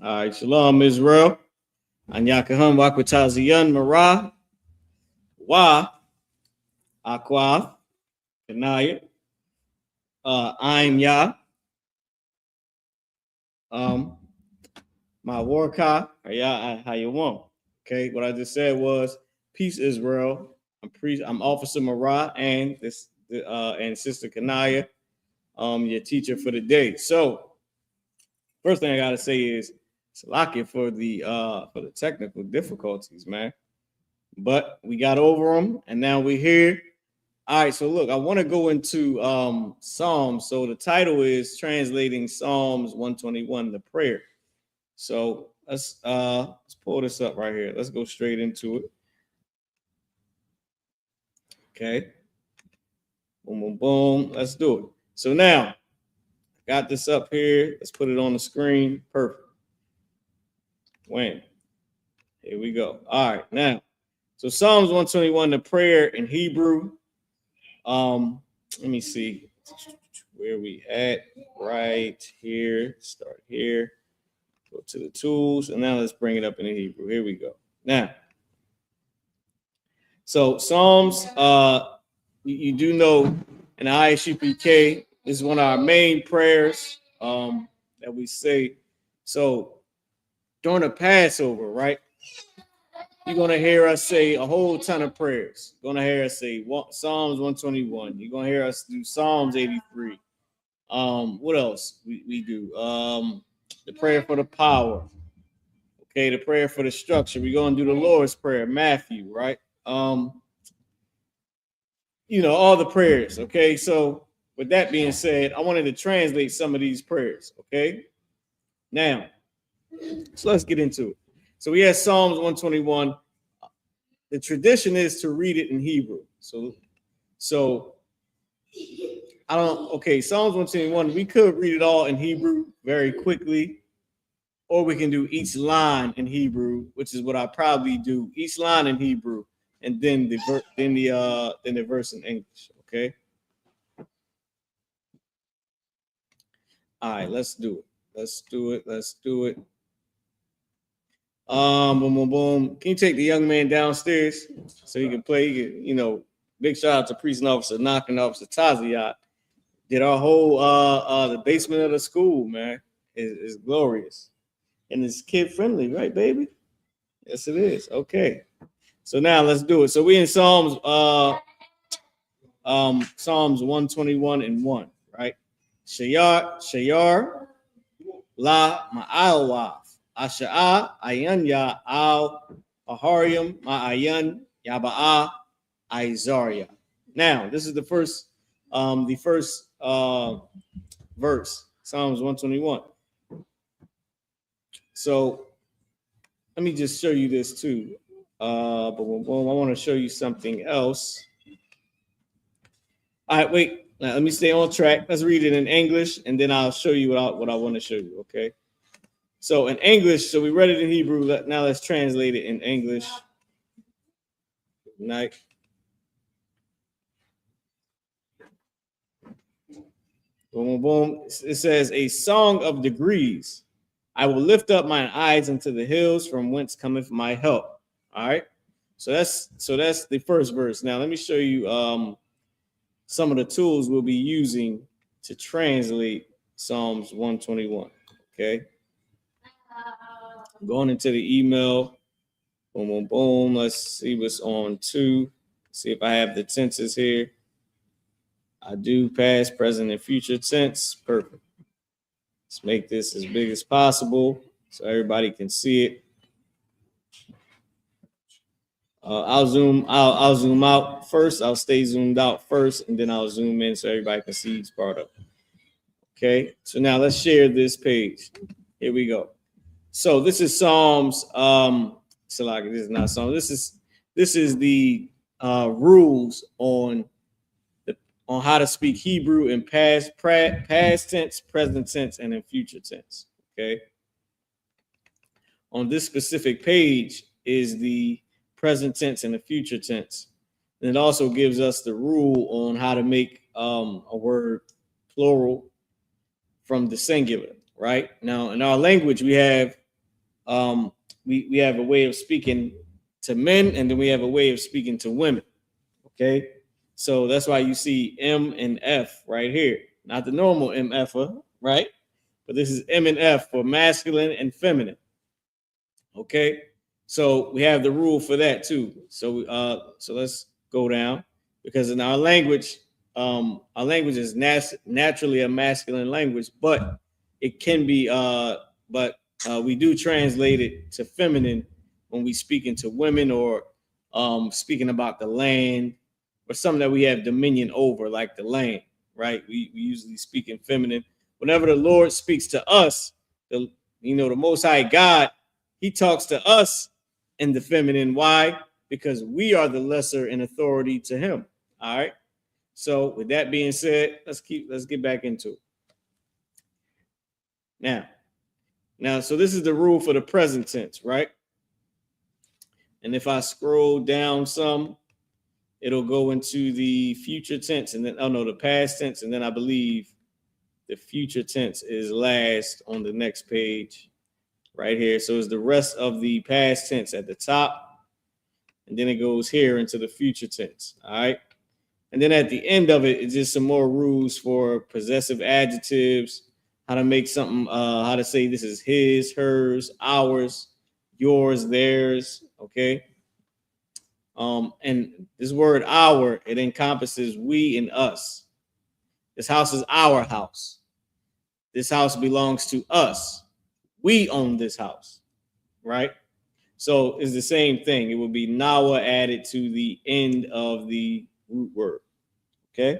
All right, Shalom, Israel. Anyakaham Wakwataziyan Mara Wa Aqua Kanaya. I'm Ya. My Warka. How you want? Okay, what I just said was peace, Israel. I'm Officer Mara and and Sister Kanaya, your teacher for the day. So first thing I gotta say is Salakia for the technical difficulties, man. But we got over them, and now we're here. All right, so look, I want to go into Psalms. So the title is translating Psalms 121, the prayer. So let's pull this up right here. Let's go straight into it. Okay. Boom, boom, boom. Let's do it. So now, got this up here. Let's put it on the screen. Perfect. When? Here we go. All right, now. So Psalms 121, the prayer in Hebrew. Let me see where we at. Right here. Start here. Go to the tools, and now let's bring it up in the Hebrew. Here we go. Now, so Psalms, you do know in the I.S.U.P.K, is one of our main prayers that we say. So during the Passover, right? You're going to hear us say a whole ton of prayers. You're going to hear us say Psalms 121. You're going to hear us do Psalms 83. What else we do? The prayer for the power. Okay, the prayer for the structure. We're going to do the Lord's Prayer, Matthew, right? All the prayers. Okay, so with that being said, I wanted to translate some of these prayers. Okay, now, so let's get into it. So we have Psalms 121. The tradition is to read it in Hebrew. So I don't. Okay, Psalms 121. We could read it all in Hebrew very quickly, or we can do each line in Hebrew, which is what I probably do. Each line in Hebrew, and then the verse in English. Okay. All right, let's do it. Let's do it. Boom, boom, boom. Can you take the young man downstairs so he can play? Big shout out to Priest Officer Knocking Officer Taziat. Did our whole the basement of the school, man. Is glorious. And it's kid friendly, right, baby? Yes, it is. Okay. So now let's do it. So we in Psalms 121 and 1, right? Shayar La Ma'alwaf. Asha'a Ayanya Al Aharium Ma'ayan Yaba'a Izaria. Now, this is the first verse, Psalms 121. So let me just show you this too. Boom, boom. I want to show you something else. All right, wait. Now, let me stay on track. Let's read it in English, and then I'll show you what I want to show you. Okay. So in English, so we read it in Hebrew. Now let's translate it in English. Good night. Boom, boom. It says, a song of degrees. I will lift up mine eyes into the hills from whence cometh my help. All right. So that's the first verse. Now let me show you some of the tools we'll be using to translate Psalms 121. Okay. Going into the email. Boom, boom, boom. Let's see what's on 2. See if I have the tenses here. I do, past, present, and future tense. Perfect. Let's make this as big as possible so everybody can see it. I'll zoom out first. I'll stay zoomed out first, and then I'll zoom in so everybody can see each part of it. Okay, so now let's share this page. Here we go. So this is Psalms. This is not Psalms. This is the rules on how to speak Hebrew in past tense, present tense, and in future tense. Okay. On this specific page is the present tense and the future tense. And it also gives us the rule on how to make a word plural from the singular, right? Now, in our language, we have we have a way of speaking to men, and then we have a way of speaking to women. Okay, so that's why you see M and F right here, not the normal MF, right? But this is M and F for masculine and feminine. Okay, so we have the rule for that too. So let's go down, because in our language is naturally a masculine language, but it can be but we do translate it to feminine when we speaking to women, or speaking about the land, or something that we have dominion over, like the land, right? We usually speak in feminine. Whenever the Lord speaks to us, the Most High God, He talks to us in the feminine. Why? Because we are the lesser in authority to Him. All right. So with that being said, let's get back into it. Now, so this is the rule for the present tense, right? And if I scroll down some, it'll go into the future tense, and then the past tense, and then I believe the future tense is last on the next page right here. So it's the rest of the past tense at the top, and then it goes here into the future tense. All right. And then at the end of it, it's just some more rules for possessive adjectives, how to make something, how to say this is his, hers, ours, yours, theirs. Okay. And this word our, it encompasses we and us. This house is our house. This house belongs to us. We own this house, right? So it's the same thing. It would be nawa added to the end of the root word. Okay.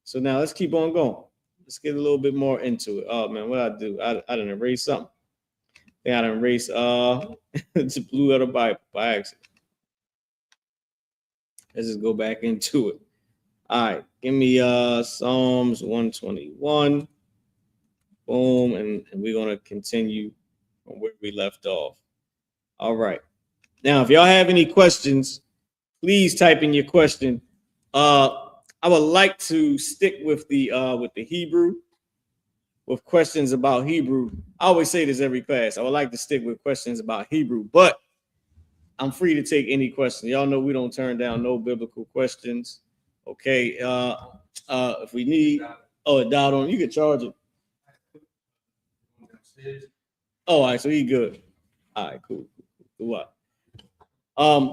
So now let's keep on going. Let's get a little bit more into it. Oh man, what I do? I didn't erase something. I didn't erase the blue letter Bible by accident. Let's just go back into it. All right, give me Psalms 121. Boom, and we're gonna continue from where we left off. All right. Now, if y'all have any questions, please type in your question. I would like to stick with the Hebrew, with questions about Hebrew. I always say this every class. I would like to stick with questions about Hebrew, but I'm free to take any question. Y'all know we don't turn down no biblical questions. Okay. If we need, it died on, you can charge it. Oh, all right, so he good. All right, cool. What?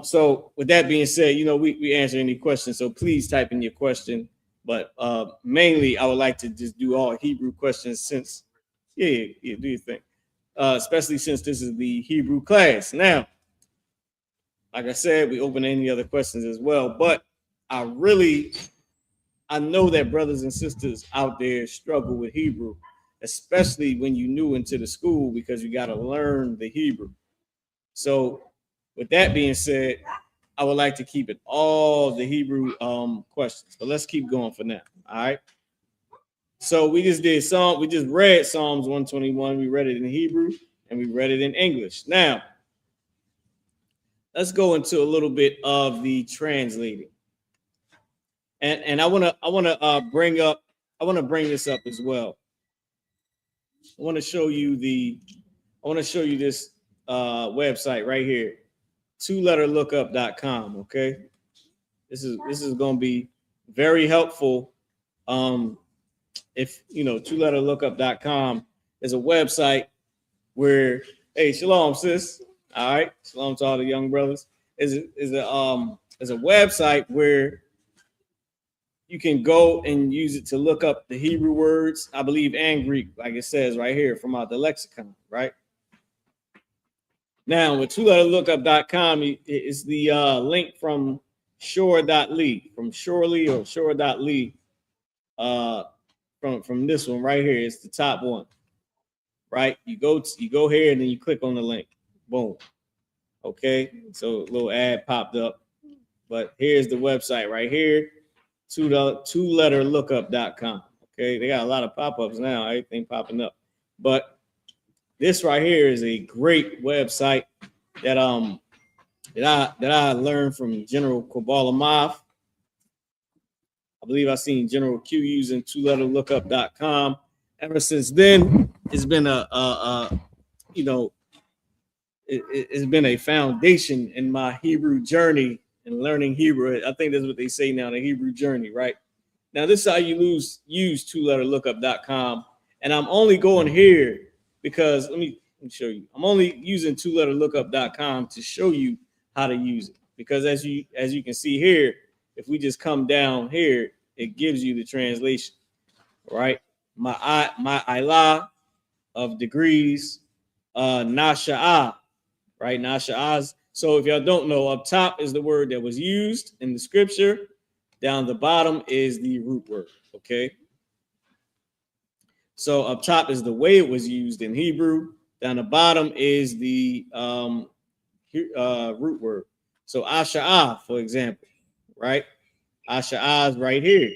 So with that being said, we answer any questions. So please type in your question. But mainly, I would like to just do all Hebrew questions, since, yeah, do you think? Especially since this is the Hebrew class. Now, like I said, we open any other questions as well. But I know that brothers and sisters out there struggle with Hebrew, especially when you're new into the school, because you got to learn the Hebrew. So with that being said, I would like to keep it all the Hebrew questions. But let's keep going for now. All right. So we just read Psalms 121. We read it in Hebrew and we read it in English. Now, let's go into a little bit of the translating. And I want to bring this up as well. I want to show you this website right here, 2letterlookup.com. Okay, this is going to be very helpful. If 2letterlookup.com is a website where, hey, shalom, sis. All right, shalom to all the young brothers. Is a website where you can go and use it to look up the Hebrew words, I believe, and Greek, like it says right here from the lexicon, right? Now, with 2letterlookup.com, it's the link from shore.ly, from Shorely or shore.ly. From this one right here, it's the top one, right? You go here and then you click on the link. Boom. Okay, so a little ad popped up, but here's the website right here, 2letterlookup.com. Okay, they got a lot of pop-ups now, everything popping up, but this right here is a great website that I learned from General Kobalamav. I believe I've seen General Q using 2letterlookup.com. Ever since then, it's been a it's been a foundation in my Hebrew journey and learning Hebrew. I think that's what they say now, the Hebrew journey, right? Now, this is how you use two-letterlookup.com. And I'm only going here because let me show you. I'm only using two-letterlookup.com to show you how to use it. Because as you can see here, if we just come down here, it gives you the translation, right? My ilah of degrees, nasha'ah, right? Nasha'ahs. So if y'all don't know, up top is the word that was used in the scripture. Down the bottom is the root word, okay? So up top is the way it was used in Hebrew. Down the bottom is the root word. So asha'ah, for example, right? Asha'ah is right here.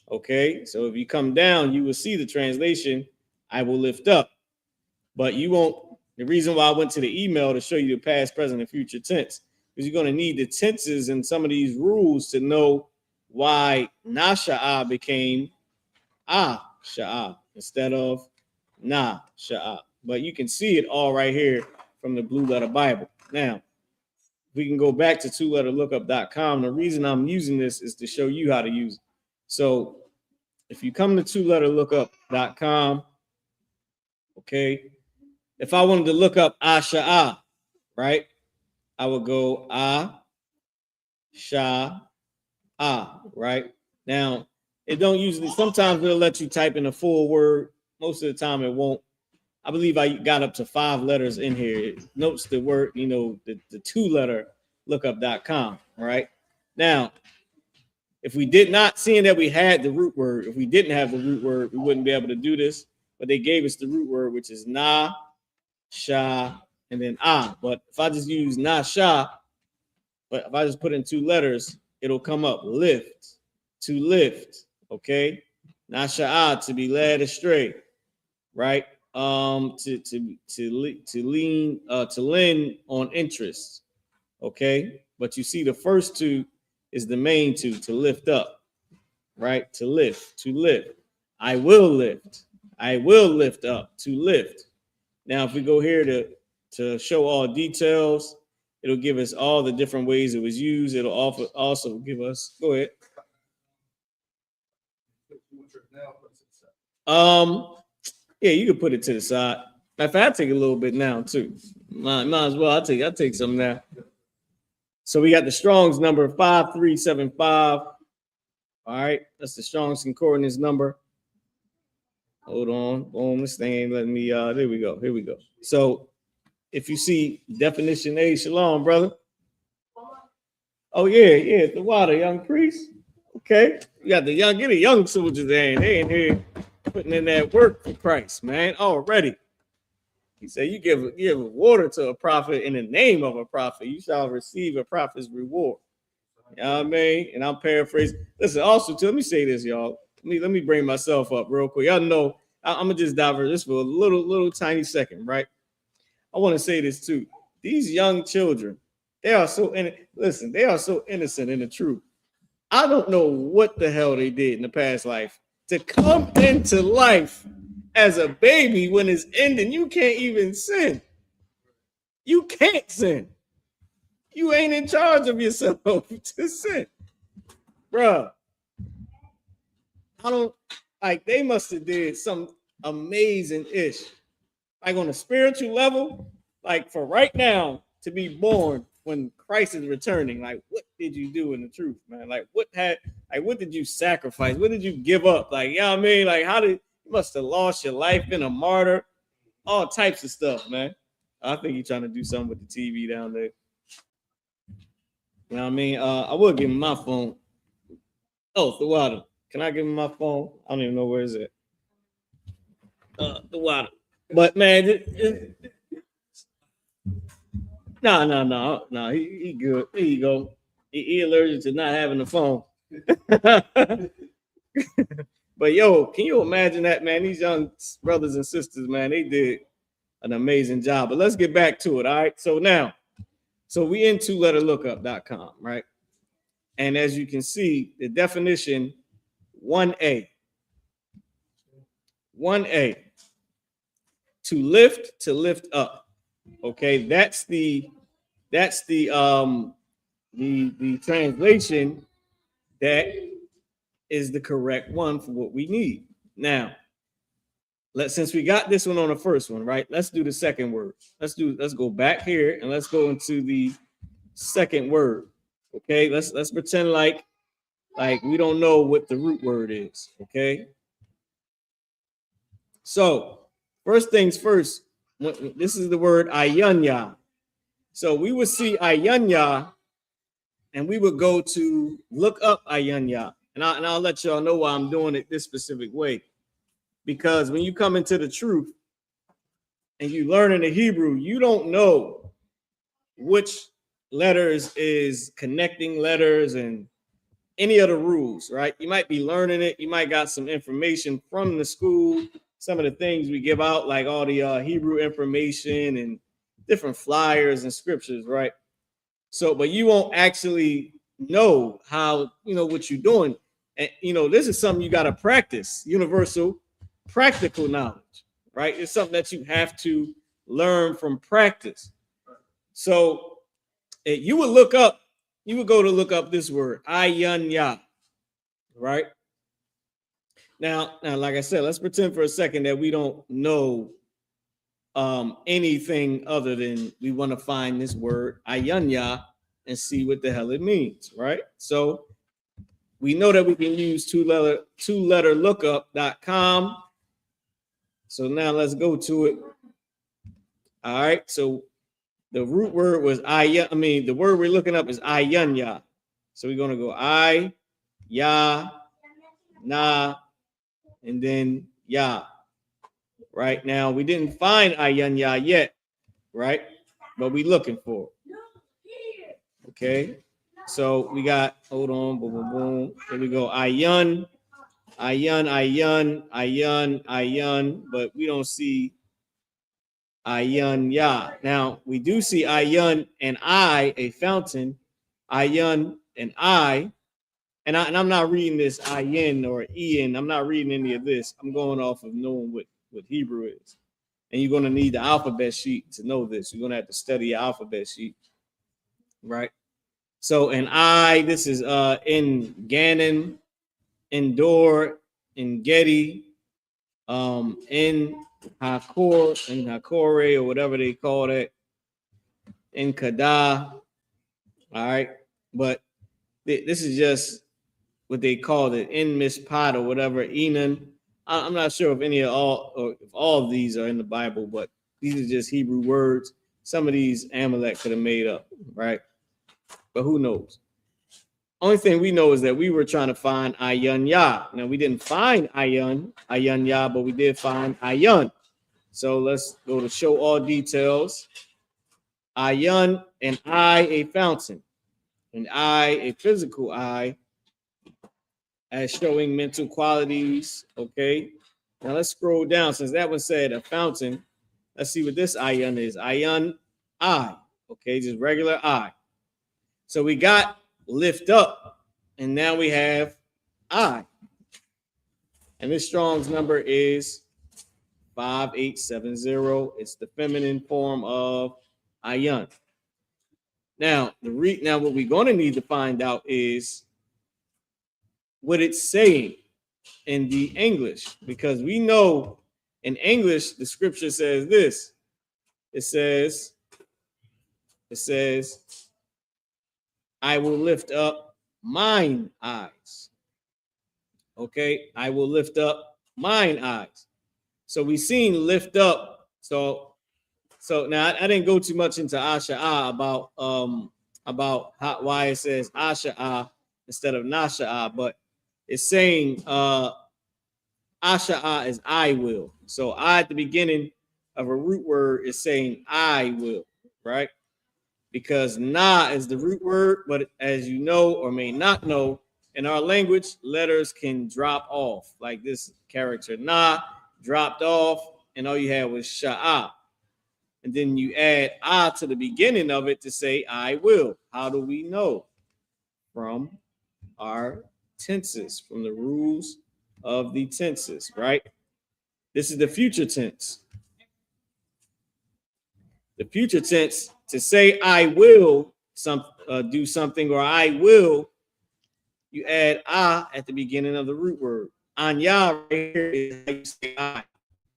Okay, so if you come down, you will see the translation, I will lift up. But you won't. The reason why I went to the email to show you the past, present, and future tense is you're going to need the tenses and some of these rules to know why nasha'ah became sha'ah instead of sha'ah. But you can see it all right here from the Blue Letter Bible. Now, we can go back to two-letterlookup.com. The reason I'm using this is to show you how to use it. So if you come to two-letterlookup.com, okay, if I wanted to look up Asha'ah, right, I would go Sha'ah, right? Now, it don't usually, sometimes it'll let you type in a full word. Most of the time it won't. I believe I got up to 5 letters in here. It notes the word, the two-letter lookup.com, right? Now, if we did not, seeing that we had the root word, if we didn't have the root word, we wouldn't be able to do this. But they gave us the root word, which is na, sha, and then But if I just use na, sha, but if I just put in 2 letters, it'll come up lift, to lift, okay? Na, sha, to be led astray, right? To lend on interest, okay? But you see the first 2 is the main 2, to lift up, right? To lift. I will lift up, to lift. Now, if we go here to show all details, it'll give us all the different ways it was used. It'll also give us, go ahead. Yeah, you can put it to the side. In fact, I take a little bit now too. Might as well. I take some now. So we got the Strong's number 5375. All right, that's the Strong's concordance number. Hold on, boom. This thing ain't letting me. There we go. Here we go. So if you see definition A, shalom, brother. Oh yeah, the water, young priest. Okay, you got the young soldiers there. They in here putting in that work for Christ, man. Already. He said, you give water to a prophet in the name of a prophet, you shall receive a prophet's reward. You know what I mean? And I'm paraphrasing. Listen, also, let me say this, y'all. Let me bring myself up real quick. Y'all know, I'm going to just divert this for a little tiny second, right? I want to say this too. These young children, they are so innocent in the truth. I don't know what the hell they did in the past life to come into life as a baby when it's ending. You can't even sin. You can't sin. You ain't in charge of yourself to sin. Bruh. They must have did some amazing ish. Like on a spiritual level, like for right now to be born when Christ is returning, like what did you do in the truth, man? Like what did you sacrifice? What did you give up? Like, you know what I mean? Like you must have lost your life, been a martyr, all types of stuff, man. I think you're trying to do something with the TV down there. You know what I mean? I will give him my phone. Oh, the water. Can I give him my phone? I don't even know where is it. The water. But man, no. He good. There you go. He allergic to not having the phone. But yo, can you imagine that, man? These young brothers and sisters, man, they did an amazing job. But let's get back to it. All right. So we in two-letterlookup.com, right? And as you can see, the definition 1A. 1A. To lift up. Okay, that's the the translation that is the correct one for what we need. Now, since we got this one on the first one, right? Let's do the second word. Let's go back here and let's go into the second word. Okay, let's pretend like we don't know what the root word is. Okay, so first things first, this is the word ayanya. So we would see ayanya and we would go to look up ayanya, and I'll let y'all know why I'm doing it this specific way, because when you come into the truth and you learn in the Hebrew, you don't know which letters is connecting letters and any other rules, right? You might be learning it. You might got some information from the school, some of the things we give out, like all the Hebrew information and different flyers and scriptures, right? So, but you won't actually know how, what you're doing. And, this is something you got to practice, universal practical knowledge, right? It's something that you have to learn from practice. So you would go to look up this word, ayanya, right? Now, like I said, let's pretend for a second that we don't know anything other than we want to find this word ayanya and see what the hell it means, right? So we know that we can use two-letter lookup.com. So now let's go to it. All right. So the root word was the word we're looking up is ayanya. So we're going to go I, ya, na, and then ya. Right now, we didn't find ayanya yet, right? But we looking for it. Okay. So we got, hold on, boom, boom, boom. Here we go. Ayun, but we don't see ayun ya. Now we do see ayun and I, a fountain, ayun and I, and I'm not reading this ayin or ian. I'm not reading any of this. I'm going off of knowing what Hebrew is. And you're going to need the alphabet sheet to know this. You're going to have to study your alphabet sheet, right? So, and this is in Gannon, in Dor, in Getty, in Hakore, or whatever they call it, in Kada. All right. But this is just what they called it, in Mishpat or whatever, Enan. I'm not sure if if all of these are in the Bible, but these are just Hebrew words. Some of these Amalek could have made up, right? But who knows? Only thing we know is that we were trying to find Ayun Ya. Now we didn't find Ayun Ya, but we did find Ayun. So let's go to show all details. Ayun, an eye, a fountain. An eye, a physical eye, as showing mental qualities. Okay. Now let's scroll down. Since that one said a fountain, let's see what this ayun is. Ayun, eye. Okay, just regular eye. So we got lift up, and now we have eye. And this Strong's number is 5870. It's the feminine form of ayun. Now, now what we're going to need to find out is what it's saying in the English, because we know in English the scripture says this. It says, I will lift up mine eyes. Okay, I will lift up mine eyes. So we seen lift up. So now I didn't go too much into Asha'ah about why it says Asha'ah instead of Nasha'ah, but it's saying Asha'ah is I will. So I at the beginning of a root word is saying I will, right? Because na is the root word, but as you know or may not know, in our language, letters can drop off. Like this character na dropped off, and all you had was sha'ah. And then you add ah to the beginning of it to say I will. How do we know? From our tenses, from the rules of the tenses, right? This is the future tense. The future tense, to say I will do something, or I will, you add at the beginning of the root word. Anya right here is how you say I,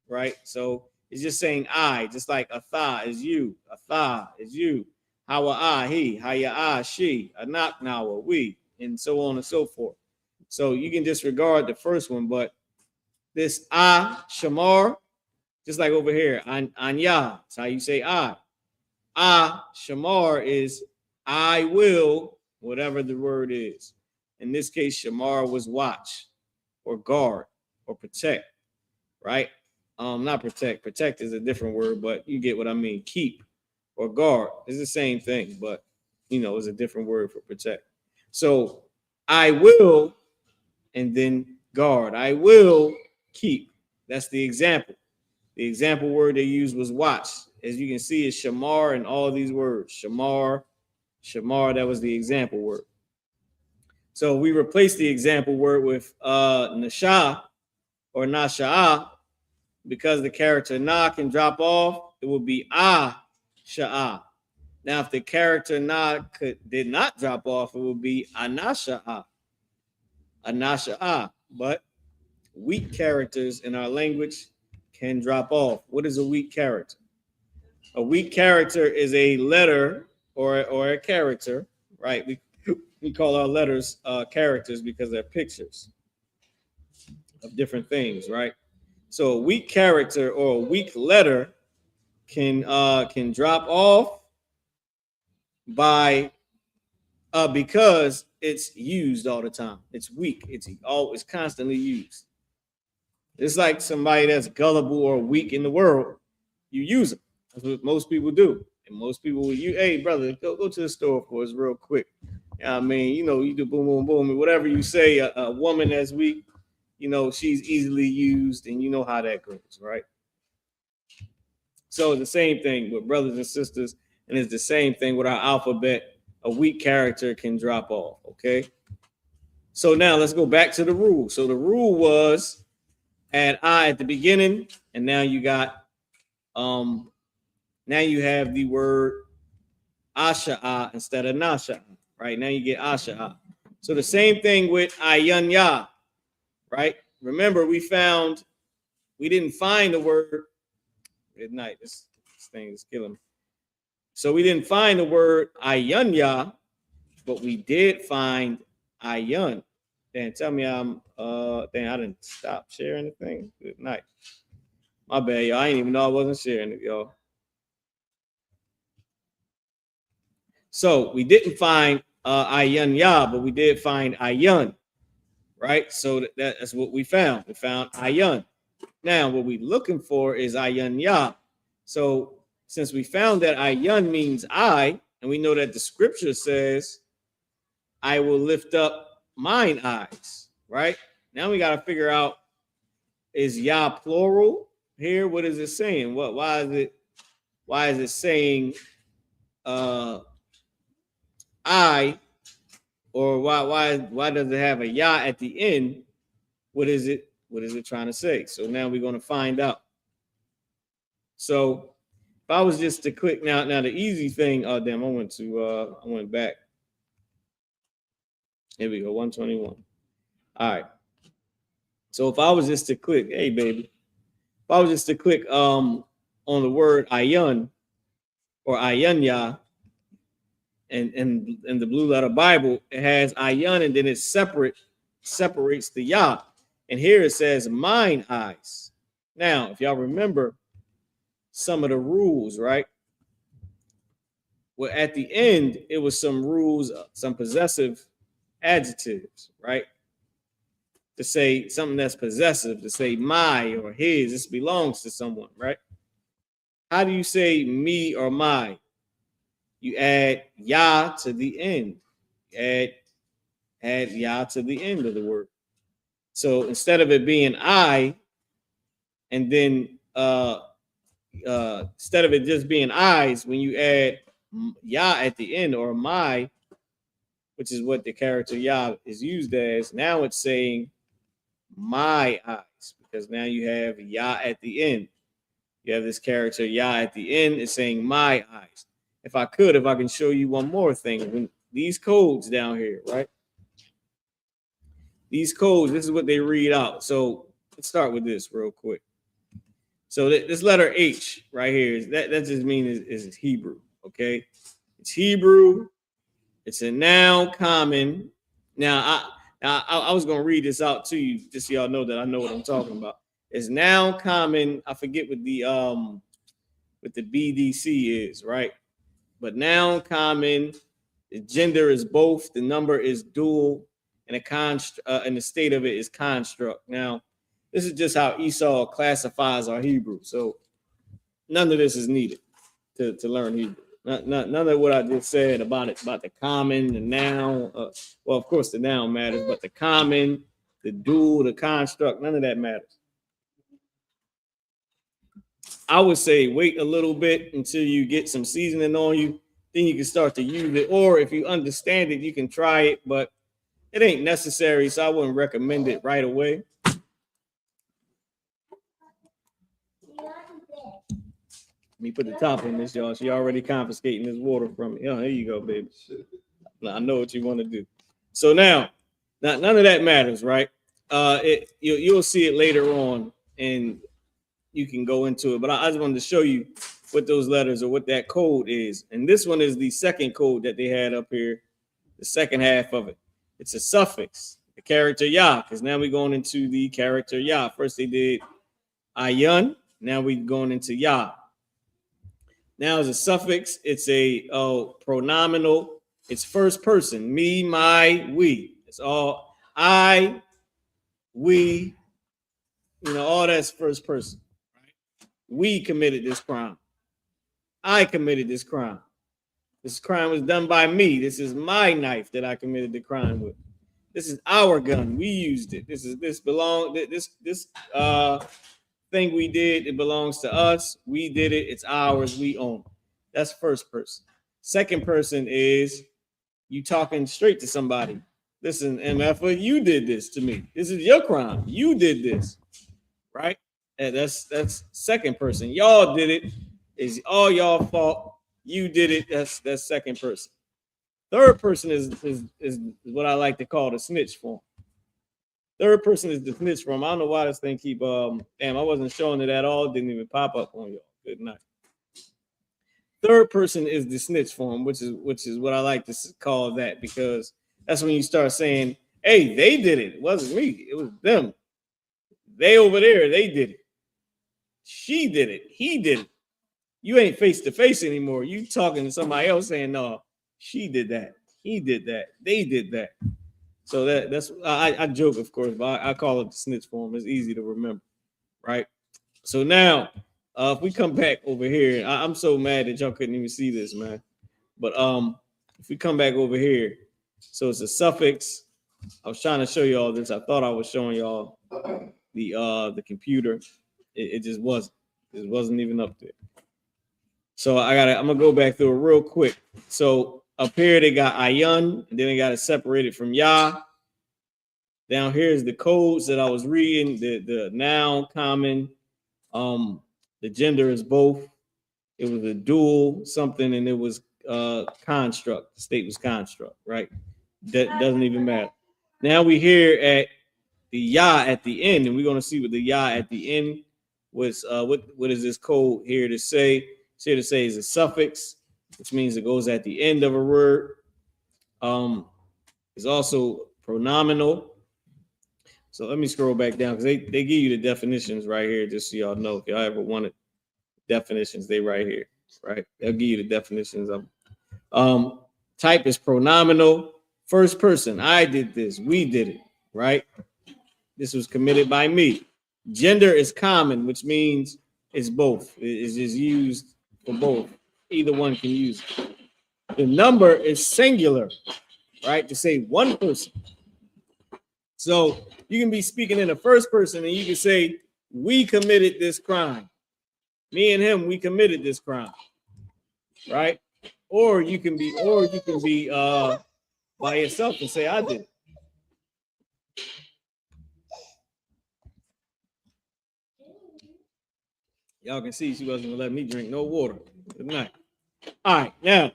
right? So it's just saying I, just like atha is you, atha is you, hawa he, haya she, anak nawa we, and so on and so forth. So you can disregard the first one, but this shamar, just like over here, anya, that's how you say I. Shamar is I will, whatever the word is. In this case, shamar was watch or guard or protect, right? Not protect. Protect is a different word, but you get what I mean. Keep or guard is the same thing, but it's a different word for protect. So I will, and then guard. I will keep. That's the example. The example word they used was watch. As you can see, it's shamar in all these words. Shamar, that was the example word. So we replaced the example word with nasha or nasha'a. Because the character na can drop off, it would be sha'a. Now, if the character na did not drop off, it would be anasha'a. But weak characters in our language can drop off. What is a weak character? A weak character is a letter or a character, right? We call our letters characters because they're pictures of different things, right? So a weak character or a weak letter can drop off by because it's used all the time. It's weak. It's constantly used. It's like somebody that's gullible or weak in the world. You use them. That's what most people do. And most people will hey brother, go to the store for us real quick. I mean, you do boom, boom, boom, and whatever you say, a woman that's weak, she's easily used, and you know how that goes, right? So it's the same thing with brothers and sisters, and it's the same thing with our alphabet. A weak character can drop off, okay? So now let's go back to the rule. So the rule was add I at the beginning, and now you got now you have the word asha'a instead of nasha'a, right? Now you get asha'a. So the same thing with ayanya, right? Remember, we didn't find the word. Good night. This thing is killing me. So we didn't find the word ayanya, but we did find ayun. Dan, tell me I didn't stop sharing the thing. Good night. My bad, y'all. I didn't even know I wasn't sharing it, y'all. So we didn't find ayanya, but we did find ayun, right? So that's what we found. We found ayun. Now, what we're looking for is ayanya. So since we found that ayun means I, and we know that the scripture says, I will lift up mine eyes, right? Now we got to figure out, is Yah plural here? What is it saying? Why is it saying I, or why does it have a Yah at the end? What is it trying to say? So now we're going to find out. So if I was just to click now the easy thing, I went back. Here we go, 121. All right. So if I was just to click, hey baby, if I was just to click on the word ayun or ayunya, and in the Blue Letter Bible, it has ayun, and then it separates the yah. And here it says mine eyes. Now, if y'all remember some of the rules, right? Well, at the end, it was some rules, some possessive adjectives, right? To say something that's possessive, to say my or his, this belongs to someone, right? How do you say me or my? You add Yah to the end. Add Yah to the end of the word. So instead of it being I, and then instead of it just being eyes, when you add Yah at the end, or my, which is what the character Yah is used as, now it's saying my eyes, because now you have Yah at the end. You have this character Yah at the end. It's saying my eyes. If I can show you one more thing. When these codes down here, right? These codes, this is what they read out. So let's start with this real quick. So this letter H right here, that just means is Hebrew, okay? It's Hebrew. It's a noun common. Now, I was going to read this out to you just so y'all know that I know what I'm talking about. It's noun common. I forget what the BDC is, right? But noun common, the gender is both, the number is dual, and the state of it is construct. Now, this is just how Esau classifies our Hebrew. So none of this is needed to learn Hebrew. None of what I just said about the common, the noun. Well, of course, the noun matters, but the common, the dual, the construct, none of that matters. I would say wait a little bit until you get some seasoning on you. Then you can start to use it. Or if you understand it, you can try it, but it ain't necessary. So I wouldn't recommend it right away. Let me put the top on this, y'all. She already confiscating this water from me. Oh, here you go, baby. Now, I know what you want to do. So now none of that matters, right? You'll see it later on, and you can go into it. But I just wanted to show you what those letters or what that code is. And this one is the second code that they had up here, the second half of it. It's a suffix, the character Yah, because now we're going into the character Yah. First they did Ayun, now we're going into Yah. Now as a suffix, it's a pronominal. It's first person, me, my, we. It's all I, we, all that's first person. Right? We committed this crime. I committed this crime. This crime was done by me. This is my knife that I committed the crime with. This is our gun. We used it. This thing we did, it belongs to us. We did it. It's ours. We own it. That's first person. Second person is you talking straight to somebody. Listen, MF, you did this to me. This is your crime. You did this, right? And that's second person. Y'all did it. It's all y'all fault. You did it. That's second person. Third person is what I like to call the snitch form. Third person is the snitch form. I don't know why this thing keep damn, I wasn't showing it at all. It didn't even pop up on y'all. Good night. Third person is the snitch form, which is what I like to call that, because that's when you start saying, hey, they did it. It wasn't me. It was them. They over there, they did it. She did it. He did it. You ain't face to face anymore. You talking to somebody else saying, no, she did that. He did that. They did that. So that's I joke, of course, but I call it the snitch form. It's easy to remember, right? So now, if we come back over here, I'm so mad that y'all couldn't even see this, man. But if we come back over here, so it's a suffix. I was trying to show you all this. I thought I was showing y'all the computer. It just wasn't. It wasn't even up there. So I'm gonna go back through it real quick. So up here they got Ayun, and then they got it separated from Yah. Down here is the codes that I was reading. The noun, common, the gender is both. It was a dual something, and it was construct. The state was construct, right? That doesn't even matter. Now we here at the Yah at the end, and we're gonna see what the Yah at the end was. What is this code here to say? It's here to say is a suffix, which means it goes at the end of a word. It's also pronominal. So let me scroll back down because they give you the definitions right here, just so y'all know. If y'all ever wanted definitions, they right here, right? They'll give you the definitions of them. Type is pronominal. First person, I did this, we did it, right? This was committed by me. Gender is common, which means it's both. It's just used for both. Either one can use it. The number is singular, right? To say one person. So you can be speaking in the first person and you can say, we committed this crime. Me and him, we committed this crime. Right? Or you can be by yourself and say, I did it. Y'all can see she wasn't gonna let me drink no water. Good night. All right, now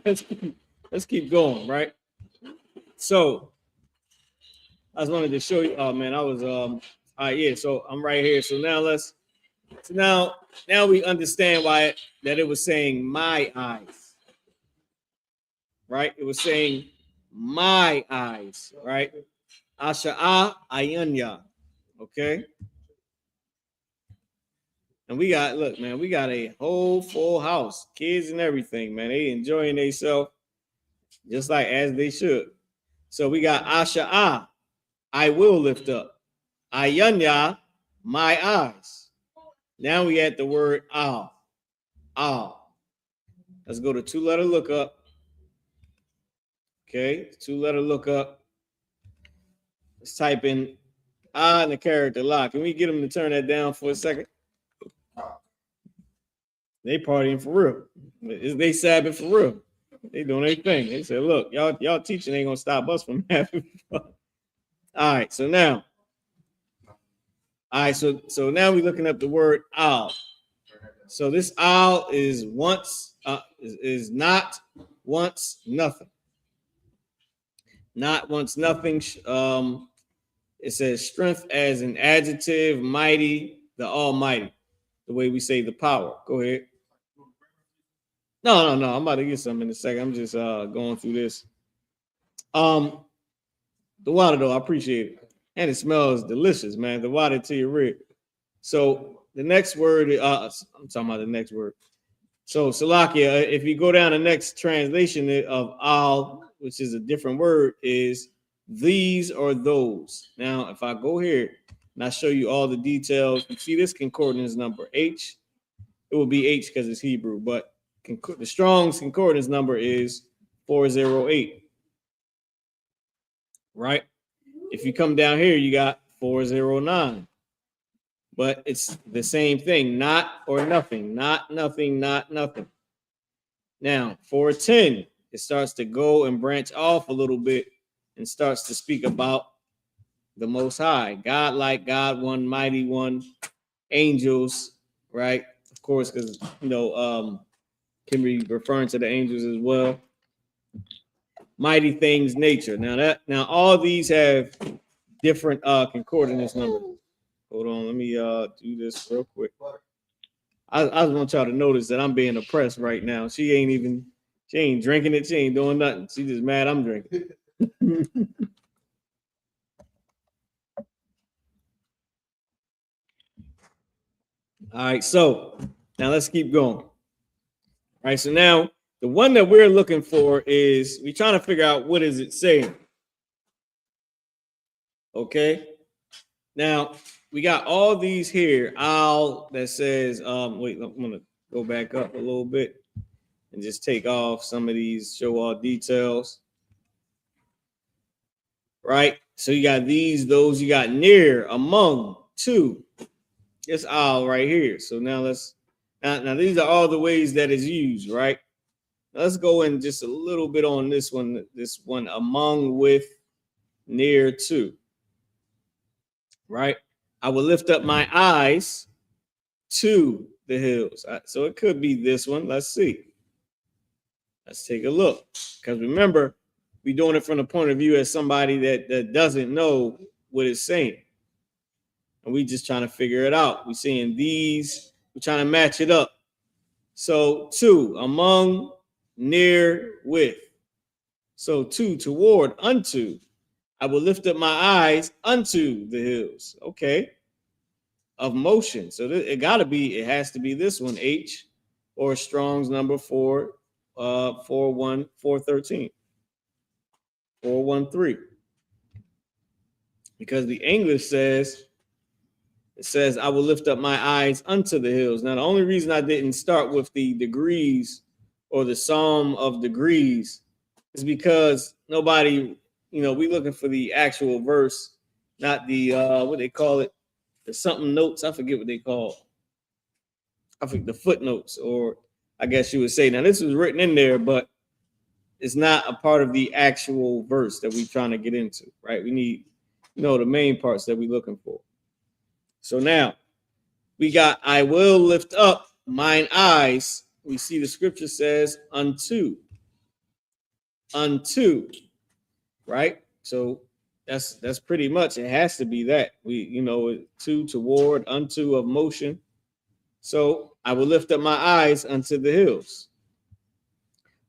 let's keep going, right? So I just wanted to show you. Oh man, I was all right, yeah. So I'm right here. So now we understand why that it was saying my eyes, right? It was saying my eyes, right? Asha'a ayanya. Okay. And we got, look, man, we got a whole full house, kids and everything, man. They enjoying themselves just like as they should. So we got Asha'a, I will lift up. Ayanya, my eyes. Now we at the word al. Al. Let's go to two-letter lookup. Okay, two-letter lookup. Let's type in and the character lock. Can we get them to turn that down for a second? They partying for real. They Sabbath for real. They doing their thing. They said, look, y'all teaching ain't gonna stop us from having fun. All right, so now. All right, so now we're looking up the word al. So this al is once is not once nothing. Not once nothing. It says strength as an adjective, mighty, the almighty. The way we say the power. Go ahead. No. I'm about to get something in a second. I'm just going through this. The water though, I appreciate it. And it smells delicious, man. The water to your rib. So the next word, I'm talking about the next word. So Salakia, if you go down the next translation of al, which is a different word, is these or those. Now, if I go here and I show you all the details, you see this concordance number H. It will be H because it's Hebrew, but the Strong's concordance number is 408. Right? If you come down here, you got 409. But it's the same thing, not or nothing, not nothing, not nothing. Now, 410, it starts to go and branch off a little bit and starts to speak about the Most High, God like God, one mighty one, angels, right? Of course, because can be referring to the angels as well. Mighty things, nature. Now all these have different concordance numbers. Hold on, let me do this real quick. I just want y'all to notice that I'm being oppressed right now. She ain't drinking it. She ain't doing nothing. She just mad I'm drinking. All right, so now let's keep going. All right, so now the one that we're looking for is we're trying to figure out what is it saying. Okay. Now we got all these here. Al that says, wait, I'm gonna go back up a little bit and just take off some of these show all details. Right? So you got these, those, you got near, among, to. It's all right here. So now now these are all the ways that is used, right? Now let's go in just a little bit on this one, among, with, near, to. Right? I will lift up my eyes to the hills. So it could be this one. Let's see. Let's take a look. Because remember, we're doing it from the point of view as somebody that doesn't know what it's saying. And we just trying to figure it out. We're seeing these, we're trying to match it up. So to, among, near, with. So to, toward, unto. I will lift up my eyes unto the hills. Okay. Of motion. So it has to be this one, H, or Strong's number 413. 413. Because the English says, I will lift up my eyes unto the hills. Now, the only reason I didn't start with the degrees or the Psalm of degrees is because nobody, we looking for the actual verse, not the, what they call it, the something notes. I forget what they call. I think the footnotes, or I guess you would say. Now, this was written in there, but it's not a part of the actual verse that we're trying to get into, right? We need, the main parts that we're looking for. So now, We got, I will lift up mine eyes. We see the scripture says unto, right? So that's pretty much, it has to be that. To, toward, unto, of motion. So I will lift up my eyes unto the hills.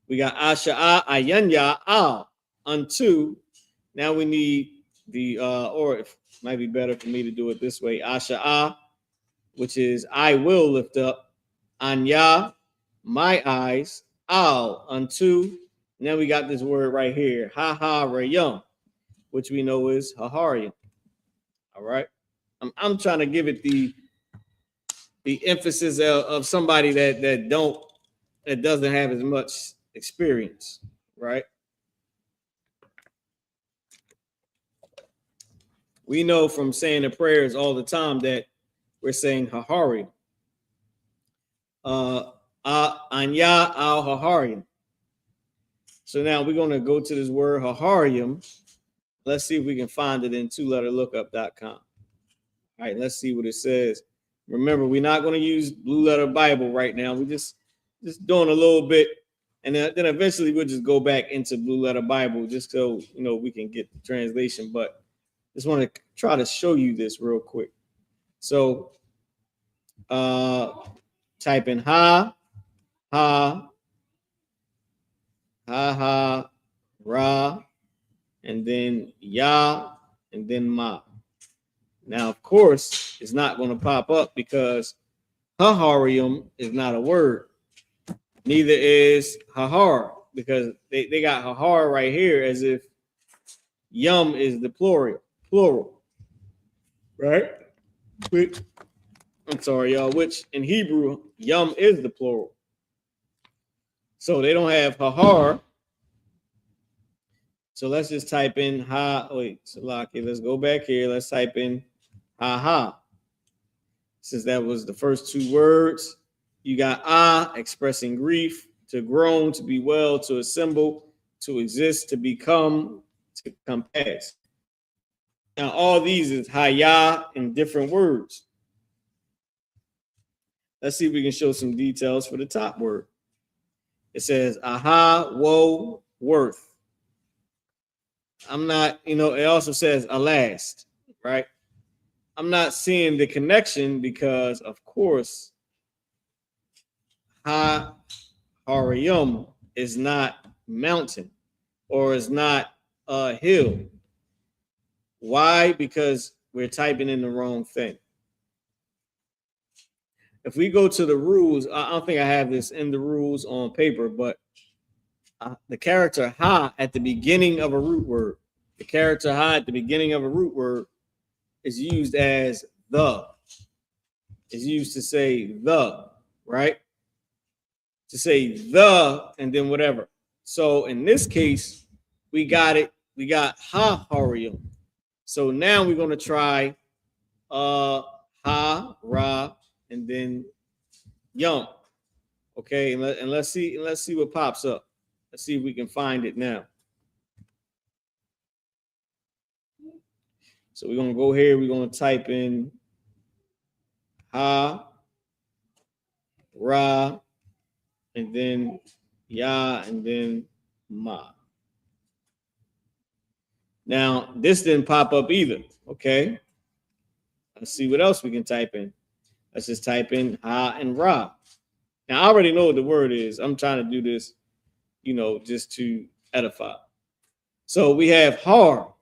We got Asha'a, Ayanya, Al, unto. Now we need the, or it might be better for me to do it this way. Asha'a, which is I will lift up. Anya, my eyes. Al, unto. Now we got this word right here. Ha rayum, which we know is Haharium. All right. I'm trying to give it the emphasis of somebody that doesn't have as much experience, right? We know from saying the prayers all the time that we're saying Haharium. Anya al Haharium. So now we're going to go to this word Haharium. Let's see if we can find it in twoletterlookup.com. All right, let's see what it says. Remember, we're not going to use Blue Letter Bible right now. We're just doing a little bit, and then eventually we'll just go back into Blue Letter Bible just so we can get the translation. But just want to try to show you this real quick. So type in ha, ra, and then ya, and then ma. Now, of course, it's not going to pop up because Haharium is not a word. Neither is Hahar, because they got Hahar right here as if Yum is the plural. Right? I'm sorry, y'all, which in Hebrew, Yum is the plural. So they don't have Hahar. So let's just type in Salaki. Let's go back here. Let's type in ha. Since that was the first two words, you got expressing grief, to groan, to be well, to assemble, to exist, to become, to come past. Now all these is haya in different words. Let's see if we can show some details for the top word. It says aha, woe, worth. I'm not, it also says alast, right? I'm not seeing the connection because, of course, Haharium is not mountain or is not a hill. Why? Because we're typing in the wrong thing. If we go to the rules, I don't think I have this in the rules on paper, but the character ha at the beginning of a root word, is used as the. Is used to say the, right? To say the and then whatever. So in this case, we got it. We got Haharium. So now we're going to try ha, ra, and then yum. Okay, and let's see what pops up. Let's see if we can find it now. So we're going to go here. We're going to type in ha, ra, and then ya, and then ma. Now, this didn't pop up either. Okay. Let's see what else we can type in. Let's just type in ha and ra. Now, I already know what the word is. I'm trying to do this, just to edify. So we have har.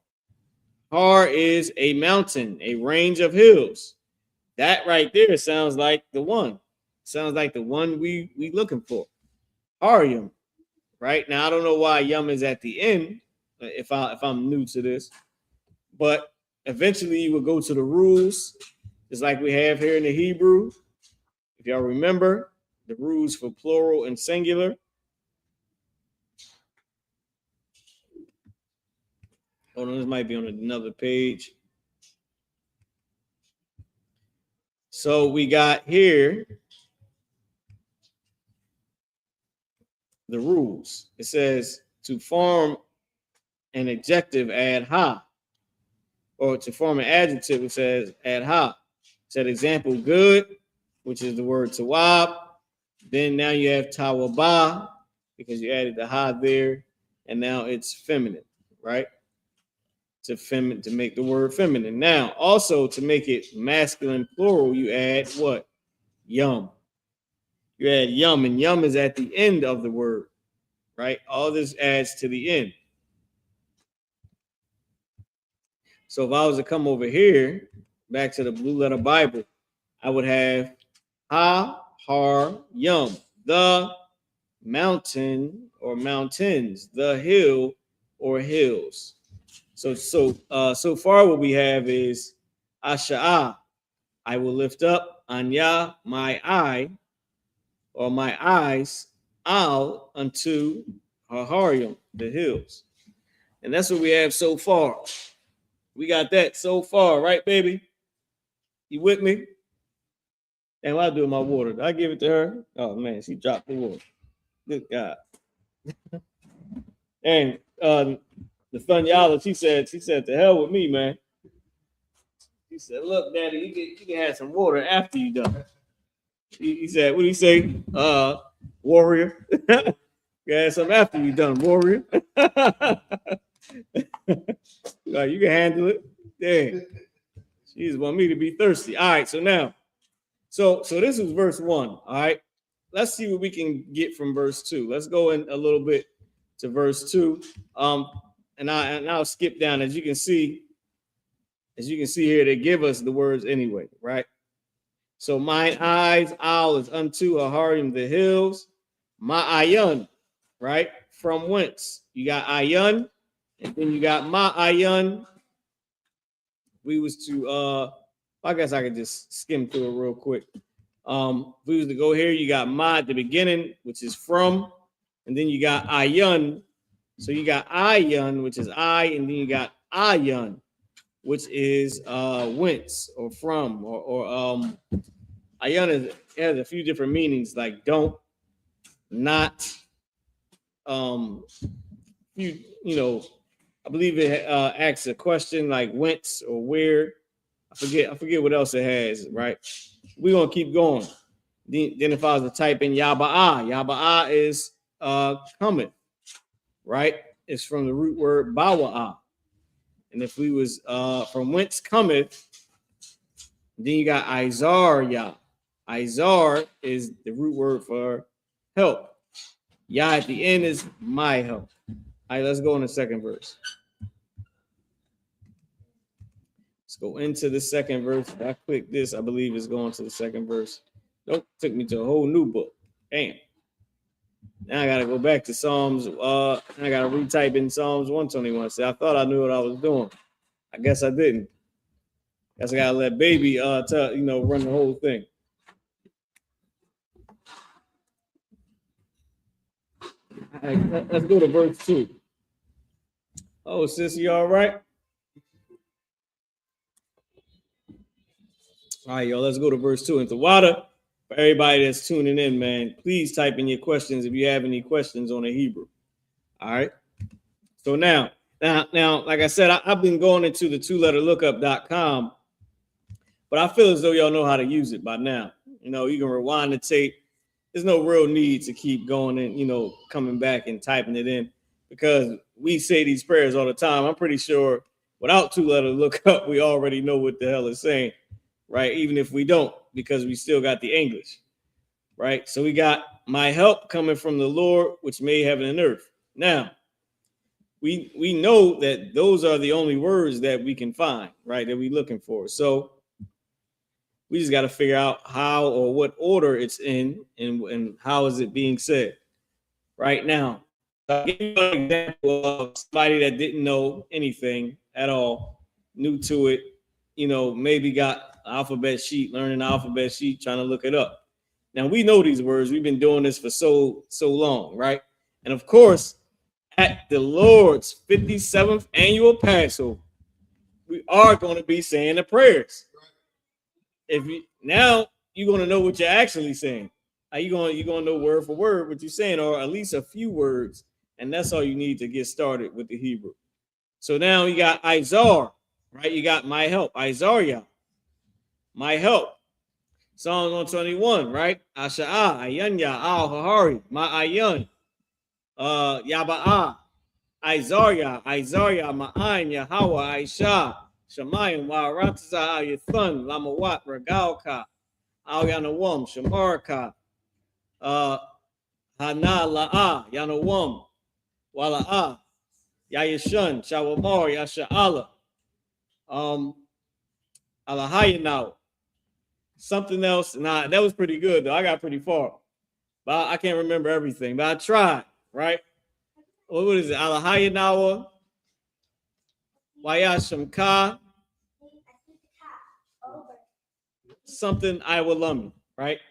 Har is a mountain, a range of hills. That right there sounds like the one. Sounds like the one we looking for. Harium. Right? Now, I don't know why yum is at the end if I'm new to this. But eventually you will go to the rules, just like we have here in the Hebrew. If y'all remember, the rules for plural and singular. Hold on, this might be on another page. So we got here the rules. It says to form an adjective, add ha. Or to form an adjective, it says add ha. Said example, good, which is the word tawab. Then now you have tawaba, because you added the ha there, and now it's feminine, right? To make the word feminine. Now, also to make it masculine plural, you add what? Yum. You add yum, and yum is at the end of the word, right? All this adds to the end. So if I was to come over here, back to the Blue Letter Bible, I would have ha, har, yum, the mountain or mountains, the hill or hills. So far what we have is Asha'ah, I will lift up, Anya, my eye, or my eyes, al, unto Haharium, the hills. And that's what we have so far. We got that so far, right, baby? You with me? And what I do with my water? Did I give it to her? Oh man, she dropped the water. Good God. And the fun Yala, she said, to hell with me, man. He said, look, Daddy, you can have some water after you done. He said, what did he say? Warrior. You have some after you done, warrior. You can handle it. Dang. She just want me to be thirsty. All right, so now, so this is verse 1. All right. Let's see what we can get from verse 2. Let's go in a little bit to verse 2. And I'll skip down. As you can see here, they give us the words anyway, right? So mine eyes, owl is unto Aharim the hills. My ayun, right? From whence? You got ayun, and then you got ma ayun. We was to I guess I could just skim through it real quick. If we was to go here, you got ma at the beginning, which is from, and then you got ayun. So you got ayun, which is I, and then you got ayun, which is whence or from, or ayun has a few different meanings, like don't, not, I believe it asks a question like whence or where. I forget what else it has, right? We're gonna keep going. Then if I was to type in Yaba'ah is cometh, right? It's from the root word Bawa'ah. And if we was from whence cometh, then you got Izar Yah. Izar is the root word for help. Yah at the end is my help. All right, let's go in the second verse. Let's go into the second verse. If I click this, I believe it's going to the second verse. Nope, took me to a whole new book. Damn. Now I gotta go back to Psalms. I gotta retype in Psalms 121. See, I thought I knew what I was doing. I guess I didn't. Guess I gotta let baby run the whole thing. All right, let's go to verse 2. Oh, sis, you all right? All right, y'all, let's go to verse 2. And Tawada, for everybody that's tuning in, man, please type in your questions if you have any questions on the Hebrew. All right. So now, like I said, I've been going into the twoletterlookup.com, but I feel as though y'all know how to use it by now. You can rewind the tape. There's no real need to keep going and, coming back and typing it in, because we say these prayers all the time. I'm pretty sure without two-letter lookup, we already know what the hell it's saying, right? Even if we don't, because we still got the English, right? So we got my help coming from the Lord, which made heaven and earth. Now, we know that those are the only words that we can find, right, that we're looking for. So we just got to figure out how or what order it's in and how is it being said. Right now, I'll give you an example of somebody that didn't know anything at all, new to it, maybe got alphabet sheet, learning the alphabet sheet, trying to look it up. Now, we know these words. We've been doing this for so long, right? And of course, at the Lord's 57th annual Passover, we are going to be saying the prayers. Now you're going to know what you're actually saying. You're going to know word for word what you're saying, or at least a few words, and that's all you need to get started with the Hebrew. So now you got Izar, right? You got my help, Izariah, my help. Psalm 121, right? Asha'a, Ayanya, Al Hahari, Ma'ayan, Yaba'a, Isaiah, Ma'an, Yahweh, Aisha, Shemayim, Wa'arataza, Yathan, Lamawat, Regalka, Al Yanawam, Shamarka, Hana La'a, Yanawam, Wala'a, Yayashun, Shawamar, Yasha'ala, Alahayanaw. Something else. Nah, that was pretty good though. I got pretty far, but I can't remember everything. But I tried. Right? What is it? Alahayanawa, Wayashim something I will love. Right?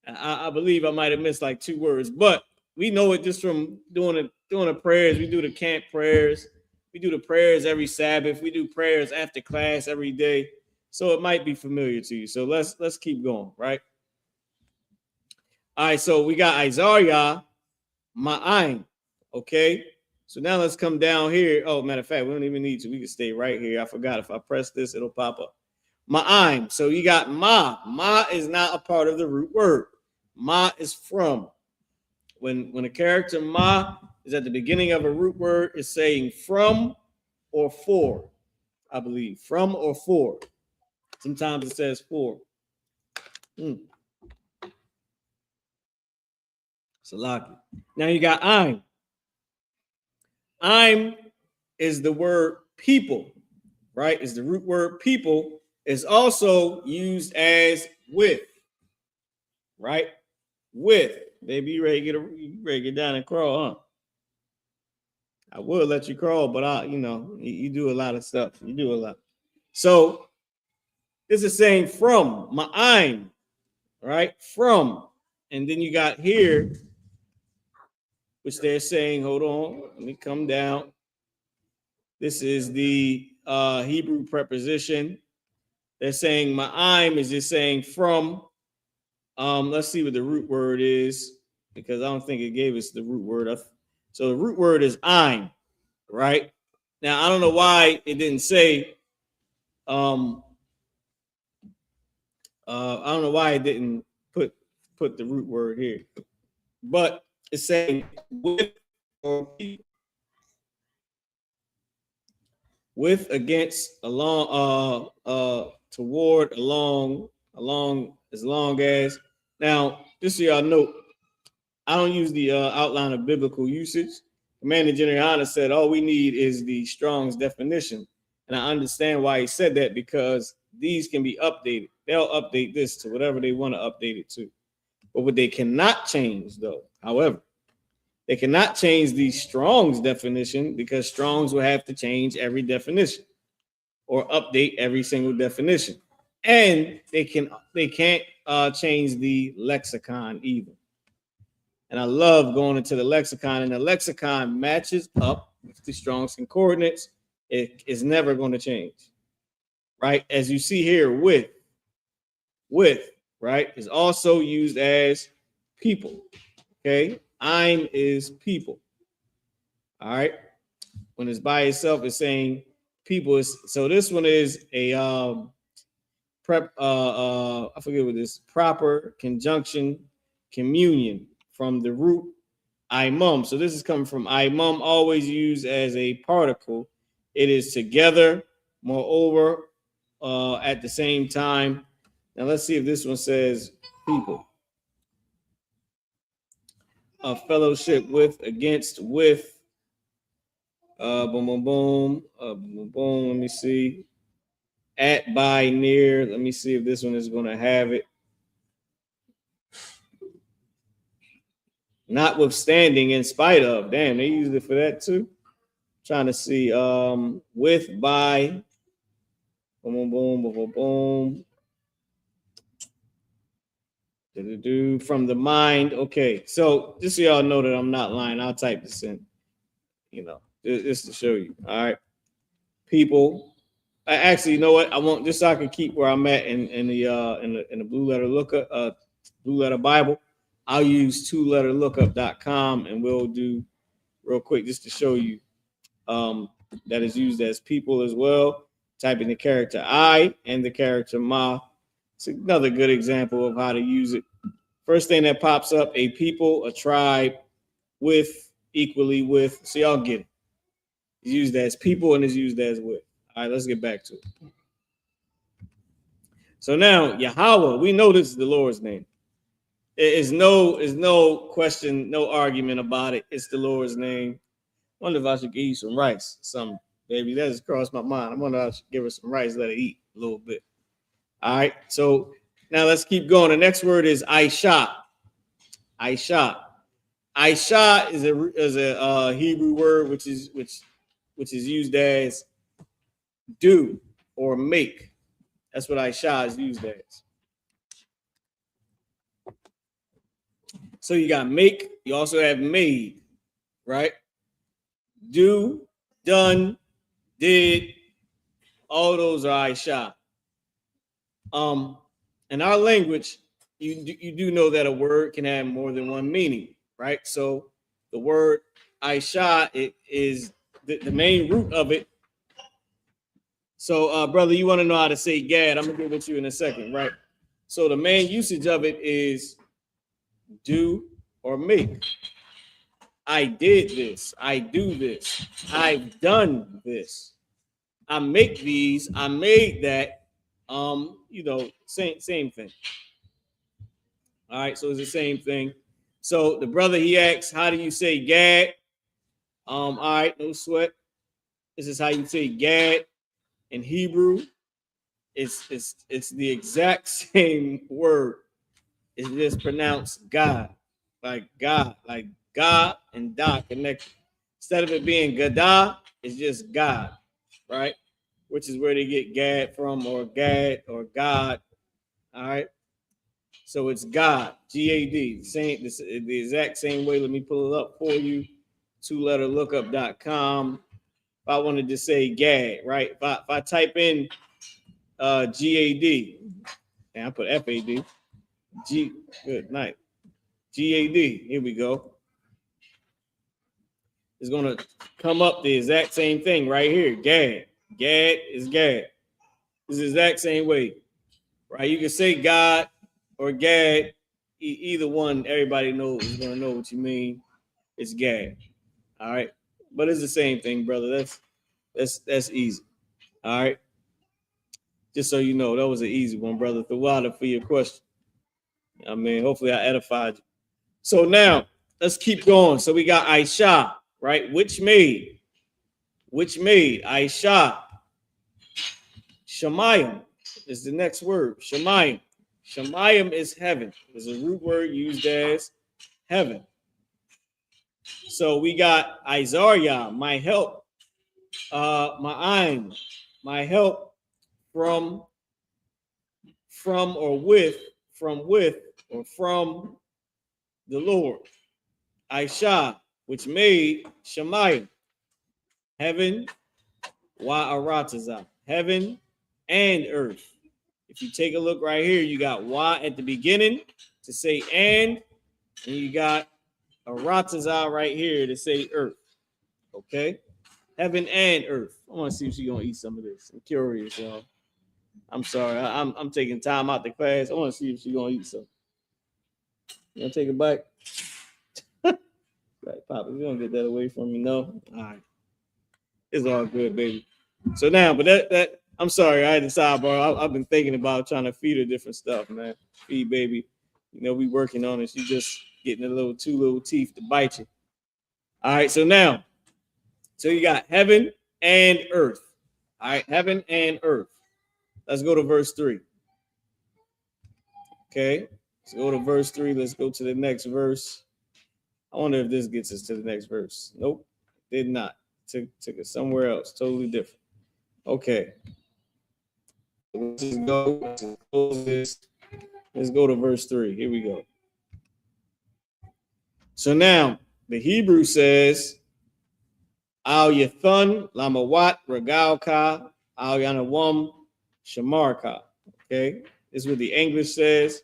I believe I might have missed like 2 words, but we know it just from doing the prayers. We do the camp prayers. We do the prayers every Sabbath. We do prayers after class every day. So it might be familiar to you. So let's keep going, right? All right, so we got Isaiah, Ma'ain. Okay. So now let's come down here. Oh, matter of fact, we don't even need to. We can stay right here. I forgot if I press this, it'll pop up. Ma'aim. So you got ma. Ma is not a part of the root word. Ma is from. When a character ma is at the beginning of a root word, it's saying from or for, I believe. From or for. Sometimes it says for. Salaki. Now you got I'm. I'm is the word people, right? Is the root word people. Is also used as with, right? With. Baby, you ready to get down and crawl, huh? I would let you crawl, but you do a lot of stuff. You do a lot. So this is saying from, ma'aim, right? From. And then you got here, which they're saying, hold on, let me come down. This is the Hebrew preposition. They're saying ma'aim is just saying from. Let's see what the root word is, because I don't think it gave us the root word. So the root word is ein, right? Now I don't know why it didn't say. I don't know why it didn't put the root word here, but it's saying with or with, against, along, toward, along, as long as. Now, just so y'all know, I don't use the outline of biblical usage. Commander General YAHANNA said all we need is the Strong's definition. And I understand why he said that, because these can be updated. They'll update this to whatever they want to update it to. But what they cannot change, though, however, they cannot change the Strong's definition, because Strong's will have to change every definition or update every single definition. And they can't change the lexicon either. And I love going into the lexicon, and the lexicon matches up with the Strong's concordance. It is never going to change, right? As you see here, with, right, is also used as people. Okay, I'm is people. All right, when it's by itself, it's saying people is. So this one is a I forget what this proper conjunction communion from the root imum. So this is coming from imum, always used as a particle. It is together, moreover, at the same time. Now let's see if this one says people. Fellowship with, against, with. Boom, boom, boom. Boom, boom. Let me see. At, by, near. Let me see if this one is going to have it. Notwithstanding, in spite of. Damn, they used it for that too. Trying to see with, by, boom, boom, boom, boom, boom. From the mind. Okay, so just so y'all know that I'm not lying, I'll type this in. Just to show you. All right, people. Actually, you know what? I want, just so I can keep where I'm at in the blue letter lookup, blue letter Bible. I'll use 2letterlookup.com, and we'll do real quick just to show you that is used as people as well. Type in the character I and the character ma. It's another good example of how to use it. First thing that pops up, a people, a tribe, with, equally with. So y'all get it. It's used as people and it's used as with. All right, let's get back to it. So now, Yahweh, we know this is the Lord's name. It's no question, no argument about it. It's the Lord's name. I wonder if I should give you some rice, something, baby. That just crossed my mind. I wonder if I should give her some rice, let her eat a little bit. All right, so now let's keep going. The next word is I.S.U.P.K. I.S.U.P.K. I.S.U.P.K. is a Hebrew word which is used as do or make. That's what I.S.U.P.K. is used as. So you got make, you also have made, right? Do, done, did, all those are I.S.U.P.K. In our language, you do know that a word can have more than one meaning, right? So the word I.S.U.P.K. is the main root of it. So, brother, you want to know how to say Gad? I'm gonna give it to you in a second, right? So the main usage of it is do or make. I did this. I do this. I've done this. I make these. I made that. Same thing. All right, so it's the same thing. So the brother, he asks, how do you say Gad? All right, no sweat. This is how you say Gad in Hebrew. It's the exact same word. It's just pronounced God, like God and Da connected. Instead of it being Gadah, it's just God, right? Which is where they get Gad from, or Gad, or God. All right. So it's God, G-A-D, the exact same way. Let me pull it up for you. 2letterlookup.com. If I wanted to say Gad, right? If I type in G-A-D, and I put F-A-D, good night. G-A-D, here we go. It's going to come up the exact same thing right here, Gad. Gad is Gad. It's the exact same way, right? You can say God or Gad. Either one, everybody knows is going to know what you mean. It's Gad. All right. But it's the same thing, brother. That's easy. All right. Just so you know, that was an easy one, brother. Thawada, for your question. I mean, hopefully I edified you. So now let's keep going. So we got I.S.U.P.K, right? Which made I.S.U.P.K. Shemayim is the next word. Shemayim. Shemayim is heaven. It's a root word used as heaven. So we got Isaiah, my help, my help from the Lord. I.S.U.P.K, which made Shemayim, heaven, Wa'aratazah, heaven and earth. If you take a look right here, you got Wa at the beginning to say and you got Aratazah right here to say earth. Okay? Heaven and earth. I want to see if she's gonna eat some of this. I'm curious, y'all. I'm sorry. I'm taking time out the class. I want to see if she's gonna eat some. You gonna take a bite? Right, Papa, you don't get that away from me, no? All right. It's all good, baby. So now, but that I'm sorry, I had to sidebar. I've been thinking about trying to feed her different stuff, man. Feed baby. You know, we working on it. She's just getting two little teeth to bite you. All right, so you got heaven and earth. All right, heaven and earth. Let's go to verse 3. Okay, let's go to verse 3. Let's go to the next verse. I wonder if this gets us to the next verse. Nope, did not. Took it somewhere else, totally different. Okay. Let's go to verse 3. Here we go. So now the Hebrew says, Al Yathun Lamawat Regalka Al Yanawam Shamarka. Okay, this is what the English says.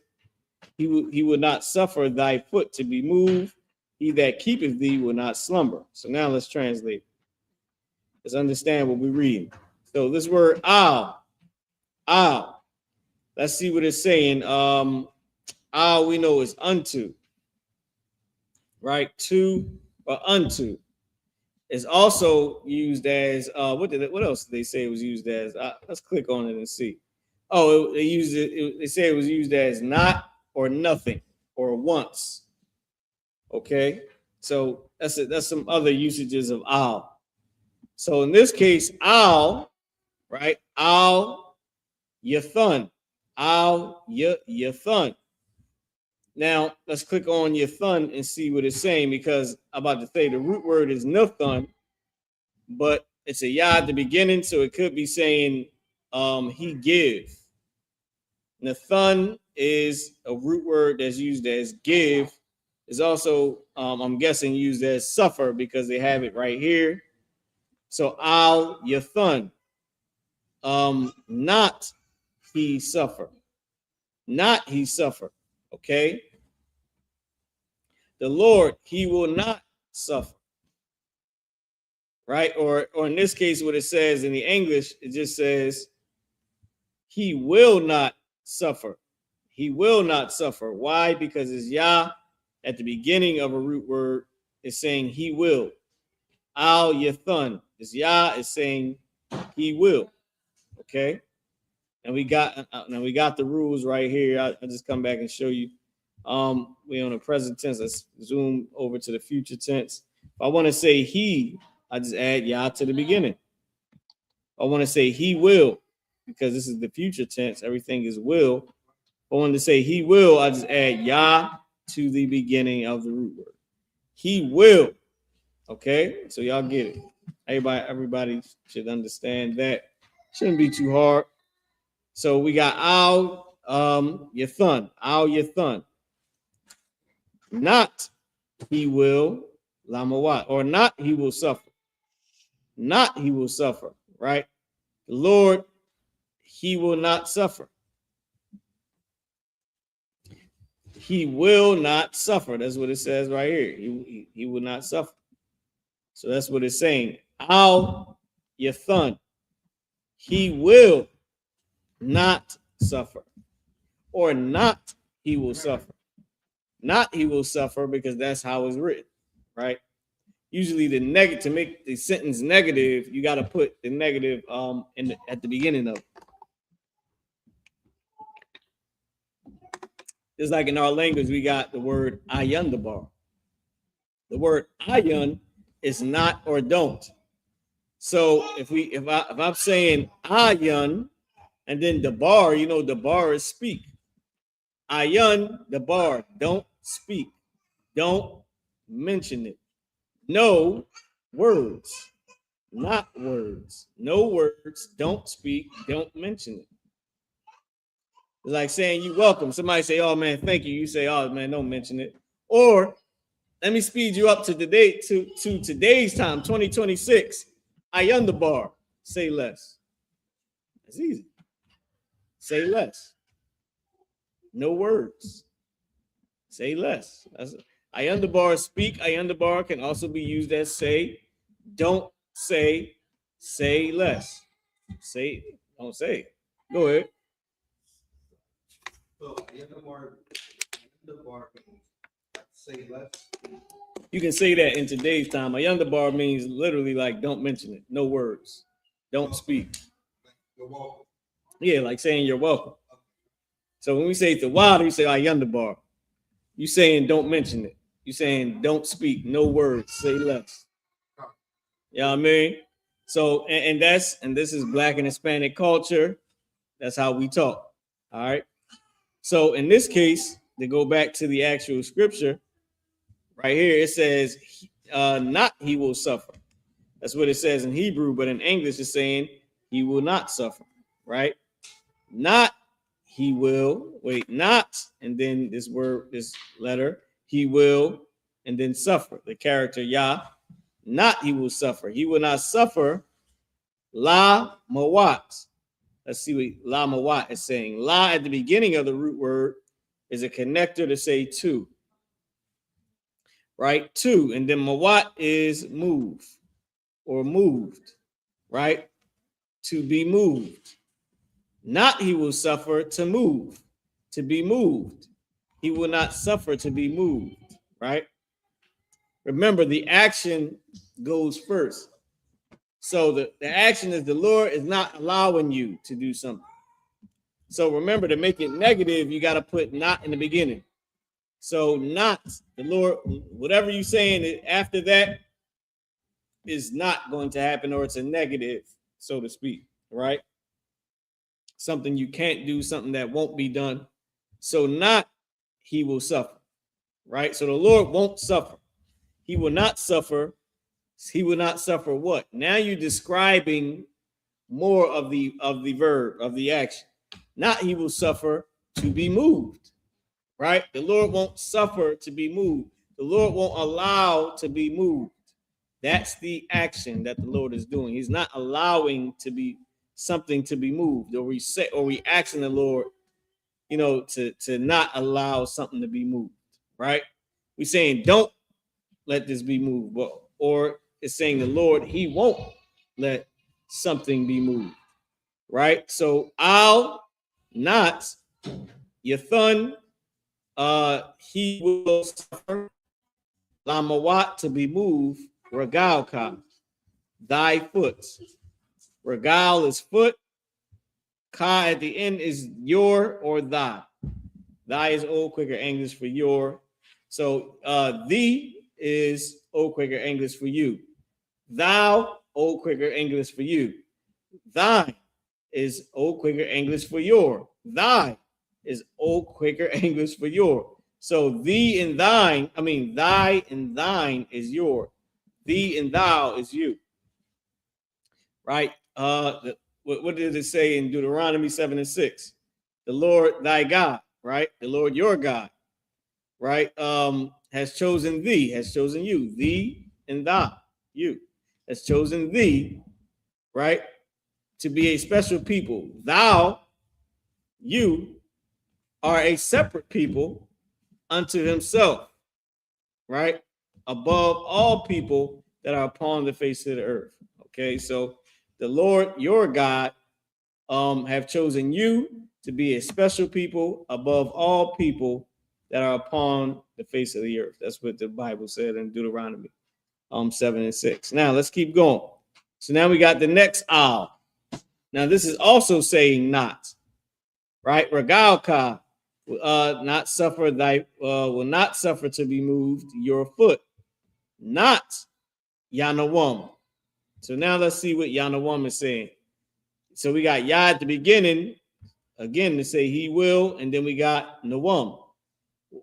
He would not suffer thy foot to be moved. He that keepeth thee will not slumber. So now let's translate. Let's understand what we're reading. So this word al, let's see what it's saying. All we know is unto, right? To or unto is also used as what else did they say it was used as? Let's click on it and see. Oh, they used it. They say it was used as not or nothing or once. Okay, so that's some other usages of al. So in this case, al, right? Al yathun, al yathun. Now let's click on yathun and see what it's saying, because I'm about to say the root word is nathun, but it's a yah at the beginning, so it could be saying he give. Nathun is a root word that's used as give. Is also, I'm guessing, used as suffer, because they have it right here. So al yathun, not he suffer, not he suffer. Okay, the Lord, he will not suffer. Right, or in this case, what it says in the English, it just says he will not suffer. He will not suffer. Why? Because it's Yah at the beginning of a root word is saying he will. Al yathun. This Yah is saying he will. Okay. And we got the rules right here. I'll just come back and show you. We on the present tense. Let's zoom over to the future tense. If I want to say he, I just add Yah to the beginning. I want to say he will, because this is the future tense. Everything is will. I want to say he will, I just add Yah to the beginning of the root word. He will. Okay, so y'all get it. Everybody should understand that. Shouldn't be too hard. So we got al yathun, al yathun. Not he will lamawat, or not he will suffer. Not he will suffer, right? The Lord, he will not suffer. He will not suffer. That's what it says right here. He will not suffer. So that's what it's saying. Al yathun. He will not suffer. Or not he will suffer. Not he will suffer, because that's how it's written, right? Usually the negative, to make the sentence negative, you got to put the negative at the beginning of it. Just like in our language, we got the word ayun dabar. The word ayun is not or don't. So if I'm saying ayun and then the bar, the bar is speak. Ayun, the bar, don't speak. Don't mention it. No words, not words. No words, don't speak, don't mention it. It's like saying you welcome. Somebody say, oh man, thank you. You say, oh man, don't mention it. Or let me speed you up to today's time, 2026. Ayun the bar. Say less. It's easy. Say less. No words. Say less. Ayun the bar, speak. Ayun the bar can also be used as say. Don't say. Say less. Say. Don't say. Go ahead. So the bar, say less. You can say that in today's time. Ayun the bar means literally like don't mention it. No words. Don't speak. You're welcome. Yeah, like saying you're welcome. So when we say the wild, we say ayun the bar. You saying don't mention it. You saying don't speak. No words. Say less. You know what I mean? So and this is Black and Hispanic culture. That's how we talk. All right. So in this case, to go back to the actual scripture, right here, it says, not he will suffer. That's what it says in Hebrew, but in English, it's saying he will not suffer, right? Not he will, not, and then this word, this letter, he will, and then suffer, the character Yah, not he will suffer. He will not suffer la mawat. Let's see what la mawat is saying. La at the beginning of the root word is a connector to say to, right? To, and then mawat is move or moved, right? To be moved. Not he will suffer to move, to be moved. He will not suffer to be moved, right? Remember, the action goes first. So the action is the Lord is not allowing you to do something. So remember, to make it negative, you got to put not in the beginning. So not the Lord, whatever you're saying after that is not going to happen, or it's a negative, so to speak, right? Something you can't do, something that won't be done. So not he will suffer, right? So the Lord won't suffer. He will not suffer. He will not suffer what? Now you're describing more of the verb, of the action. Not he will suffer to be moved, right? The Lord won't suffer to be moved. The Lord won't allow to be moved. That's the action that the Lord is doing. He's not allowing to be something to be moved, or we asking the Lord, to not allow something to be moved, right? We're saying don't let this be moved, or it's saying the Lord, he won't let something be moved, right? So I'll not Yathan, he will suffer Lamawat to be moved, Regalka, thy foot. Regal is foot. Ka at the end is your or thy. Thy is Old Quaker English for your. So thee is Old Quaker English for you. Thou, Old Quaker English for you. Thine is Old Quaker English for your. Thy is Old Quaker English for your. So thee and thine, thy and thine is your. Thee and thou is you. Right? What did it say in Deuteronomy 7:6? The Lord thy God, right? The Lord your God, right? Has chosen thee, has chosen you, thee and thou, you, has chosen thee, right? To be a special people. Thou, you, are a separate people unto himself, right? Above all people that are upon the face of the earth. Okay, so the Lord your God have chosen you to be a special people above all people that are upon the face of the earth. That's what the Bible said in Deuteronomy 7:6. Now let's keep going. So now we got the next owl. Now this is also saying not, right? Regalka, not suffer thy will not suffer to be moved your foot, not Yanawam. So now let's see what Yanawam is saying. So we got Yah at the beginning, again to say he will, and then we got Nawam.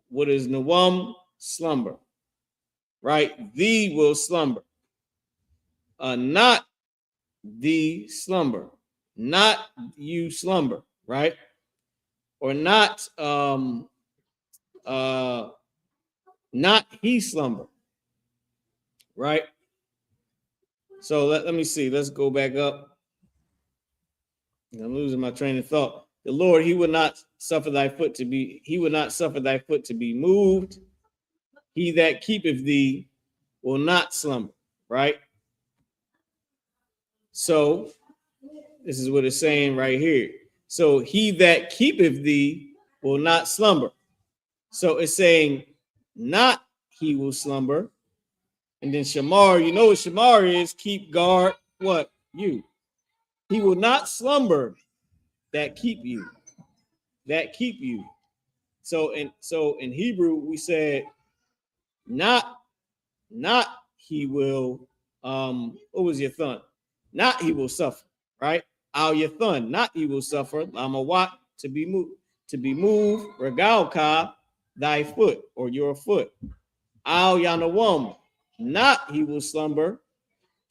What is Nawam? Slumber, right? Thee will slumber. Not the slumber, not you slumber, right? Or not not he slumber, right? So let me see. Let's go back up. I'm losing my train of thought. The Lord, he would not suffer thy foot to be, he would not suffer thy foot to be moved. He that keepeth thee will not slumber, right? So this is what it's saying right here. So he that keepeth thee will not slumber. So it's saying not he will slumber. And then Shamar, you know what Shamar is? Keep guard. What? You. He will not slumber that keep you. That keep you. So in Hebrew we said not he will what was your thun? Not he will suffer, right? Al Yathun, not he will suffer. Lamawat to be moved, Regalka, thy foot or your foot. Al Yanawam, not he will slumber.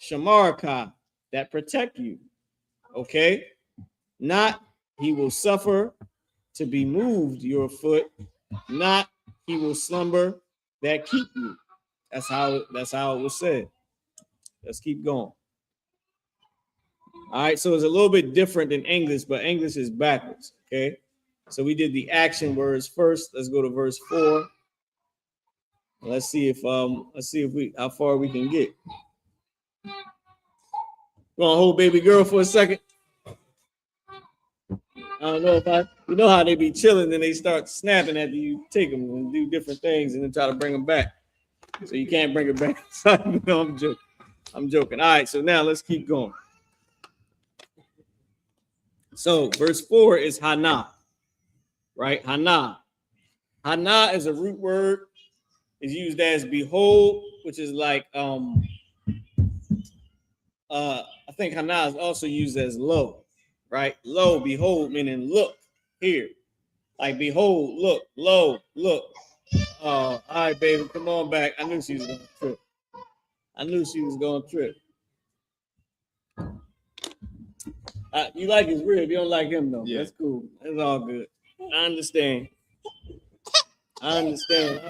Shamarka, that protect you. Okay? Not he will suffer to be moved your foot, not he will slumber that keep you. That's how it was said. Let's keep going. All right, so it's a little bit different than English, but English is backwards. Okay, so we did the action words first. Let's go to verse 4. Let's see if we how far we can get. Go on, hold baby girl for a second. I don't know if you know how they be chilling, then they start snapping after you take them and do different things and then try to bring them back. So you can't bring it back. No, I'm joking. I'm joking. All right, so now let's keep going. So verse 4 is Hannah, right? Hannah. Hannah is a root word. It's used as behold, which is like I think Hannah is also used as lo, right? Lo, behold, meaning look here. Like behold, look, lo, look. All right, baby, come on back. I knew she was gonna trip. I knew she was gonna trip. You like his rib, you don't like him though. Yeah. That's cool. It's all good. I understand. I understand.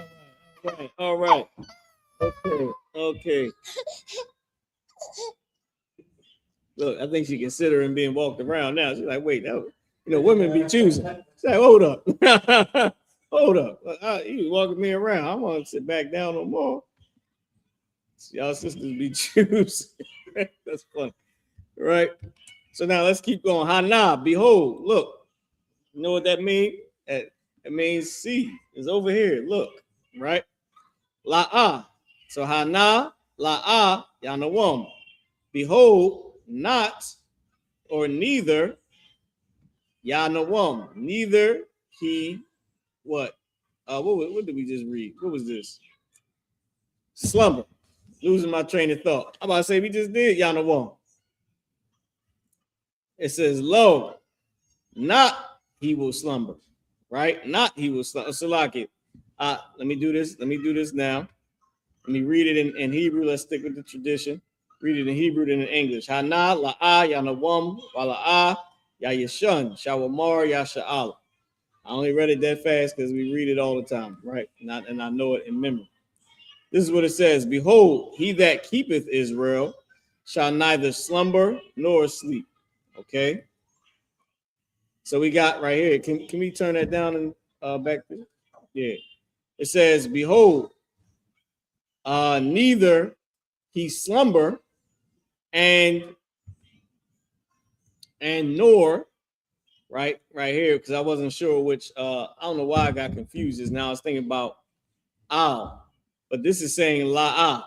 All right. Okay. Look, I think she considering being walked around now. She's like, wait, that, women be choosing. She's like, hold up. Hold up. You walking me around. I want to sit back down no more. Y'all sisters be choosing. That's funny. Right? So now let's keep going. Hannah, behold, look. You know what that means? It means see. It's over here. Look. Right? La'ah. So Hannah, la'ah, yanawam. Behold, not or neither, yanawam. Neither he, what? What did we just read? What was this? Slumber. Losing my train of thought. I'm about to say we just did yanawam. It says, lo, not he will slumber, right? Not he will slumber. Salaki. Let me do this. Let me do this now. Let me read it in Hebrew. Let's stick with the tradition. Read it in Hebrew and in English. Hana, la'ah, yanawam, wala'ah, ya yeshun, shawamar, ya sha'ala. I only read it that fast because we read it all the time, right? And I know it in memory. This is what it says. Behold, he that keepeth Israel shall neither slumber nor sleep. Okay. So we got right here. Can we turn that down and back? Yeah. It says, behold, neither he slumber and nor right here, because I wasn't sure which I don't know why I got confused just now. I was thinking about al, but this is saying la'ah.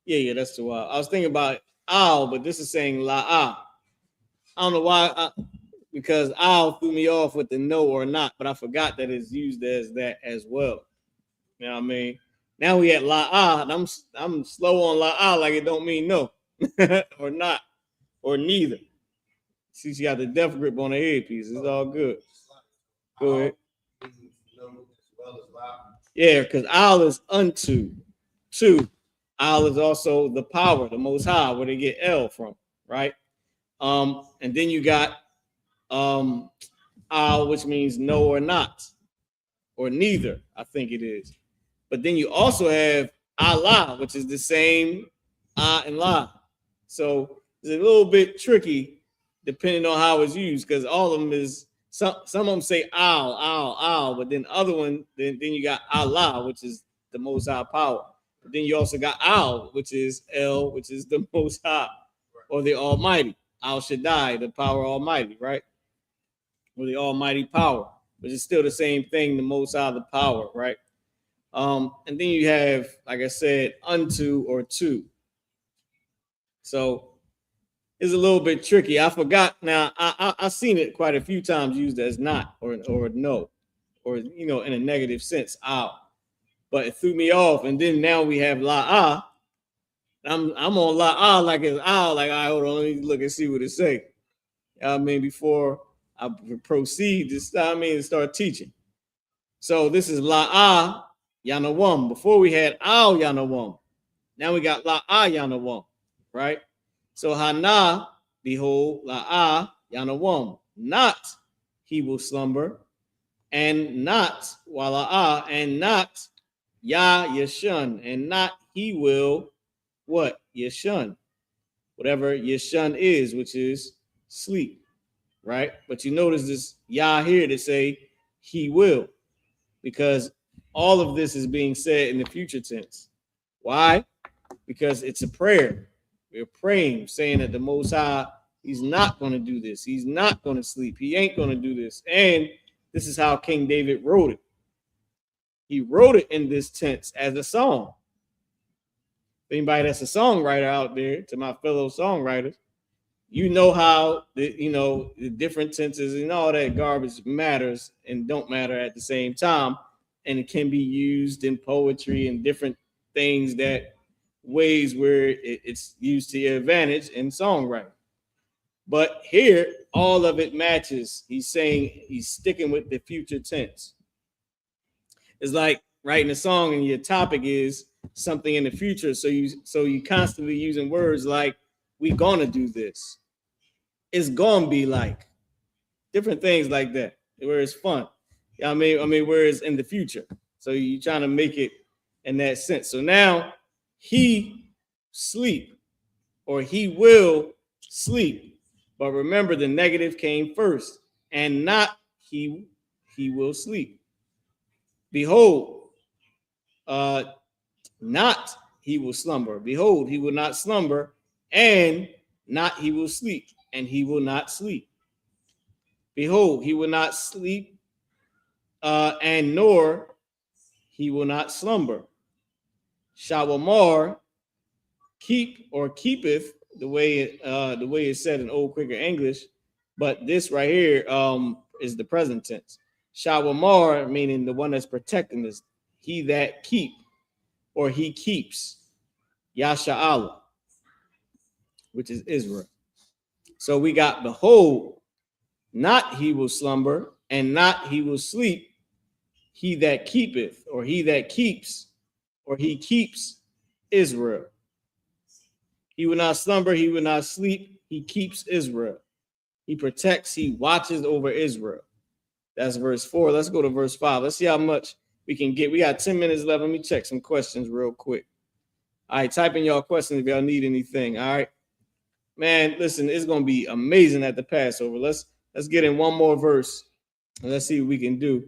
Yeah, that's too wild. I was thinking about al, but this is saying la'ah. I don't know why, because al threw me off with the no or not, but I forgot that it's used as that as well. You know what I mean? Now we at la'ah, and I'm slow on la'ah like it don't mean no or not or neither. See, she got the death grip on her headpiece. It's all good. Go ahead. Yeah, because al is unto. Two. Al is also the power, the most high, where they get L from, right? And then you got al, which means no or not, or neither, I think it is. But then you also have Allah, which is the same and la. So it's a little bit tricky depending on how it's used, because all of them is some of them say al, but then other one, then you got Allah, which is the most high power. But then you also got al, which is L, which is the most high, or the Almighty. Al Shaddai, the power Almighty, right? Or the Almighty power, which is still the same thing, the most high, the power, right? And then you have, like I said, unto or to. So it's a little bit tricky. I forgot. Now I've seen it quite a few times used as not or no, or in a negative sense, out. But it threw me off. And then now we have la'ah. I'm on la'ah like it's out. Like, all right, hold on, let me look and see what it say. I mean, before I proceed to start teaching. So this is la'ah yanawam. Before we had al yanawam. Now we got la'ah yanawam, right? So hana, behold, la'ah yanawam. Not he will slumber, and not wala'ah, and not ya yeshun, and not he will what? Yeshun. Whatever yeshun is, which is sleep, right? But you notice this ya here to say he will, because all of this is being said in the future tense. Why? Because it's a prayer. We're praying, saying that the Most High He's not going to do this. He's not going to sleep. He ain't going to do this. And this is how King David wrote it. He wrote it in this tense as a song. Anybody that's a songwriter out there, to my fellow songwriters, you know how the different tenses and all that garbage matters and don't matter at the same time, and it can be used in poetry and different things, that ways where it's used to your advantage in songwriting. But here, all of it matches. He's saying he's sticking with the future tense. It's like writing a song and your topic is something in the future, so you constantly using words like "we gonna do this," "it's gonna be like," different things like that, where it's fun. I mean, where it's in the future. So you're trying to make it in that sense. So now he sleep, or he will sleep. But remember, the negative came first, and not he will sleep. Behold, not he will slumber. Behold, he will not slumber, and not he will sleep, and he will not sleep. Behold, he will not sleep, and nor he will not slumber. Shawamar, keep or keepeth, the way it's said in Old Quicker English, but this right here is the present tense. Shawamar, meaning the one that's protecting us, he that keep, or he keeps, Yasha'Allah, which is Israel. So we got behold, not he will slumber, and not he will sleep, he that keepeth, or he that keeps, or he keeps Israel. He will not slumber, he will not sleep, he keeps Israel. He protects, he watches over Israel. That's verse 4. Let's go to verse 5. Let's see how much we can get. We got 10 minutes left. Let me check some questions real quick. All right, type in y'all questions if y'all need anything. All right. Man, listen, it's going to be amazing at the Passover. Let's get in one more verse, and let's see what we can do.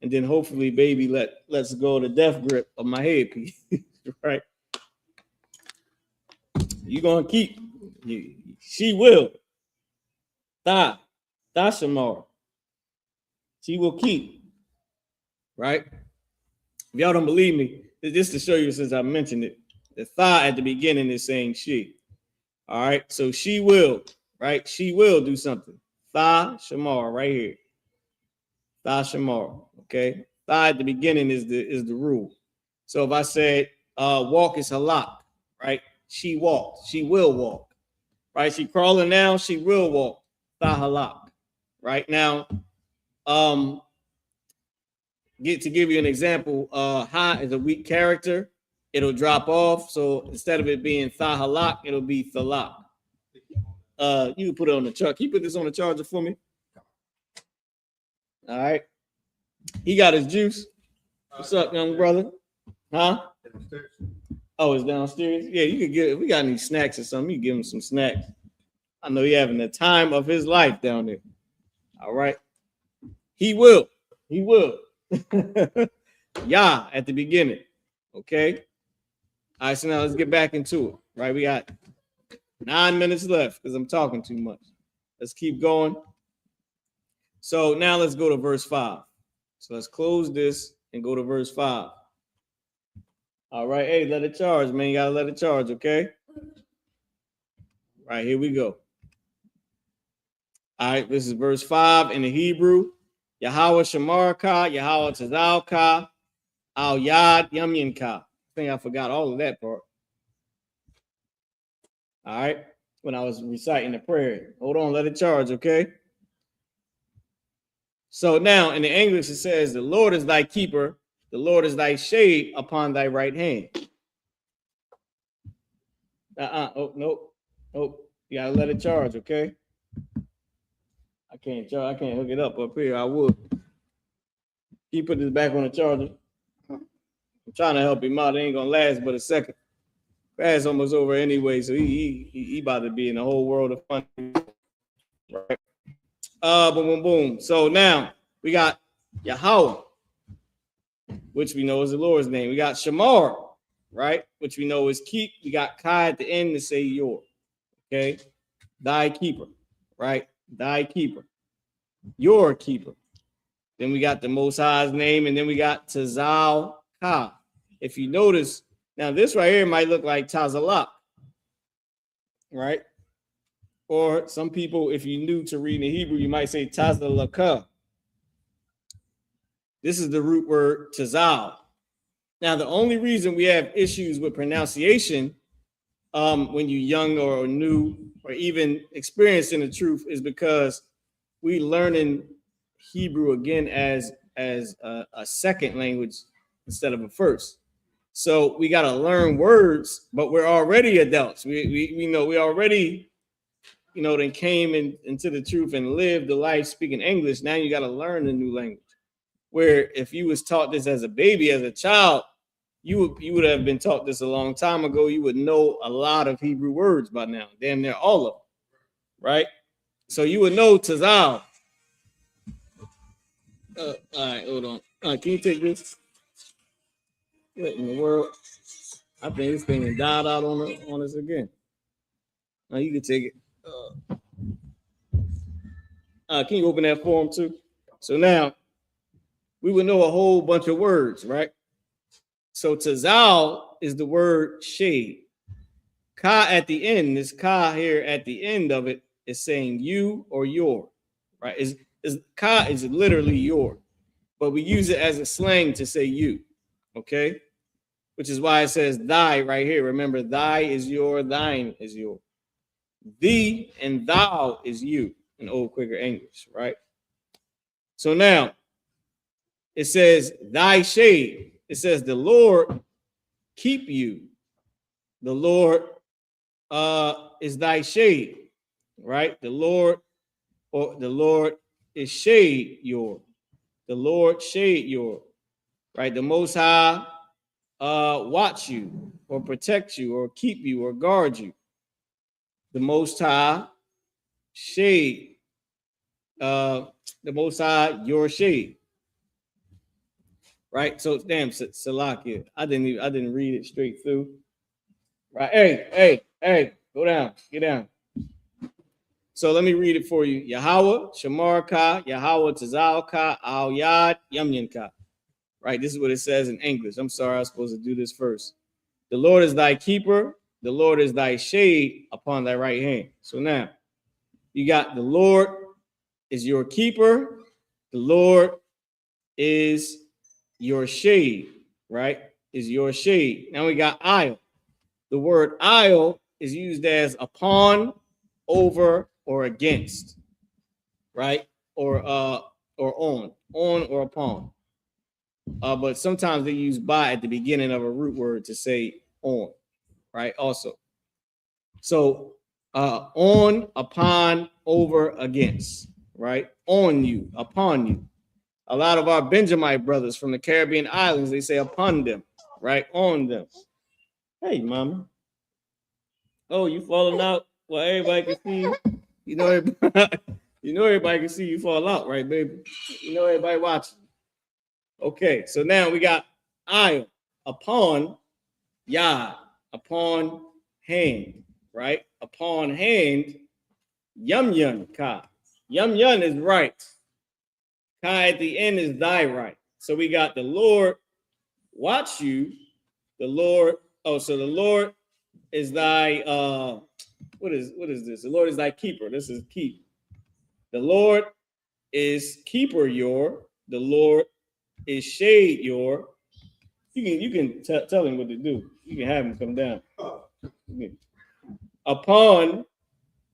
And then hopefully, baby, let's go to death grip of my headpiece. Right? You're going to keep. She will. Shamar. She will keep. Right? If y'all don't believe me, just to show you, since I mentioned it, the tha at the beginning is saying she. All right, so she will, right? She will do something. Tha Shamar, right here. Tha Shamar, okay? Tha at the beginning is the rule. So if I said walk is halak, right? She walked. She will walk, right? She crawling now. She will walk. Tha halak, right? Now, to give you an example, ha is a weak character. It'll drop off. So instead of it being tha halak, it'll be thalak. You can put it on the chart. Can you put this on the charger for me? All right. He got his juice. What's up, young brother? Huh? Oh, it's downstairs? Yeah, you could get it. We got any snacks or something, you give him some snacks. I know he having the time of his life down there. All right. He will. He will. Yah at the beginning. Okay. All right, so now let's get back into it. Right. We got 9 minutes left because I'm talking too much. Let's keep going. So now let's go to verse 5. So let's close this and go to verse 5. All right. Hey, let it charge, man. You gotta let it charge, okay? Right, here we go. All right, this is verse 5 in the Hebrew. Yahweh Shamarka, Yahweh Tazalka, Al Yad Yamyinka. I think I forgot all of that part. All right, when I was reciting the prayer. Hold on, let it charge, okay? So now in the English it says, the Lord is thy keeper, the Lord is thy shade upon thy right hand. Oh, nope. You gotta let it charge, okay? I can't hook it up here. I would. Can you put this back on the charger? I'm trying to help him out. It ain't gonna last but a second. Class almost over anyway, so he about to be in a whole world of fun. Right. Boom. So now we got Yahweh, which we know is the Lord's name. We got Shamar, right? Which we know is keep. We got Kai at the end to say your. Okay. thy keeper, right? Thy keeper, your keeper. Then we got the Most High's name, and then we got Tazal Ka. If you notice, now this right here might look like Tazalak, right? Or some people, if you're new to reading the Hebrew, you might say Tazalaka. This is the root word Tazal. Now, the only reason we have issues with pronunciation when you're young or new or even experiencing the truth is because we learning Hebrew again as a second language instead of a first. So we got to learn words, but we're already adults. We know we already, then came into the truth and lived the life speaking English. Now you got to learn the new language. Where if you was taught this as a baby, as a child, you would have been taught this a long time ago. You would know a lot of Hebrew words by now, damn near all of them, right? So you would know Tazal. All right, hold on. Can you take this? What in the world? I think this thing died out on us again. You can take it. Can you open that form too? So now we would know a whole bunch of words, right? So Tazal is the word shade. Ka at the end, this ka here at the end of it is saying you or your, right? Ka is literally your, but we use it as a slang to say you, okay? Which is why it says thy right here. Remember, thy is your, thine is your. Thee and thou is you in Old Quaker English, right? So now it says thy shade. It says the Lord keep you. The Lord is thy shade, right? The Lord is shade your. The Lord shade your, right? The Most High watch you or protect you or keep you or guard you. The Most High shade, the Most High your shade, right? So damn, Salakia, I didn't read it straight through, right? Hey, go down, get down. So let me read it for you. Yahweh, Shamar Ka, Yahweh Tazal Ka, Al Yad, Yamyan Ka. Right, this is what it says in English. I'm sorry, I was supposed to do this first. The Lord is thy keeper. The Lord is thy shade upon thy right hand. So now you got the Lord is your keeper. The Lord is your shade, right? Is your shade. Now we got isle. The word isle is used as upon, over, or against, right? Or on or upon. But sometimes they use by at the beginning of a root word to say on, right? Also. So on, upon, over, against, right? On you, upon you. A lot of our Benjamite brothers from the Caribbean islands, they say upon them, right? On them. Hey, mama. Oh, you falling out? Well, everybody can see you. You know everybody can see you fall out, right, baby? You know everybody watching. Okay, so now we got I upon Yah, upon hand, right? Upon hand, Yum Ka. Yum is right. Ka at the end is thy right. So we got the Lord watch you. The Lord, so the Lord is thy what is this? The Lord is thy keeper. This is keep. The Lord is keeper your. The Lord is shade your. You can tell him what to do. You can have him come down. Upon,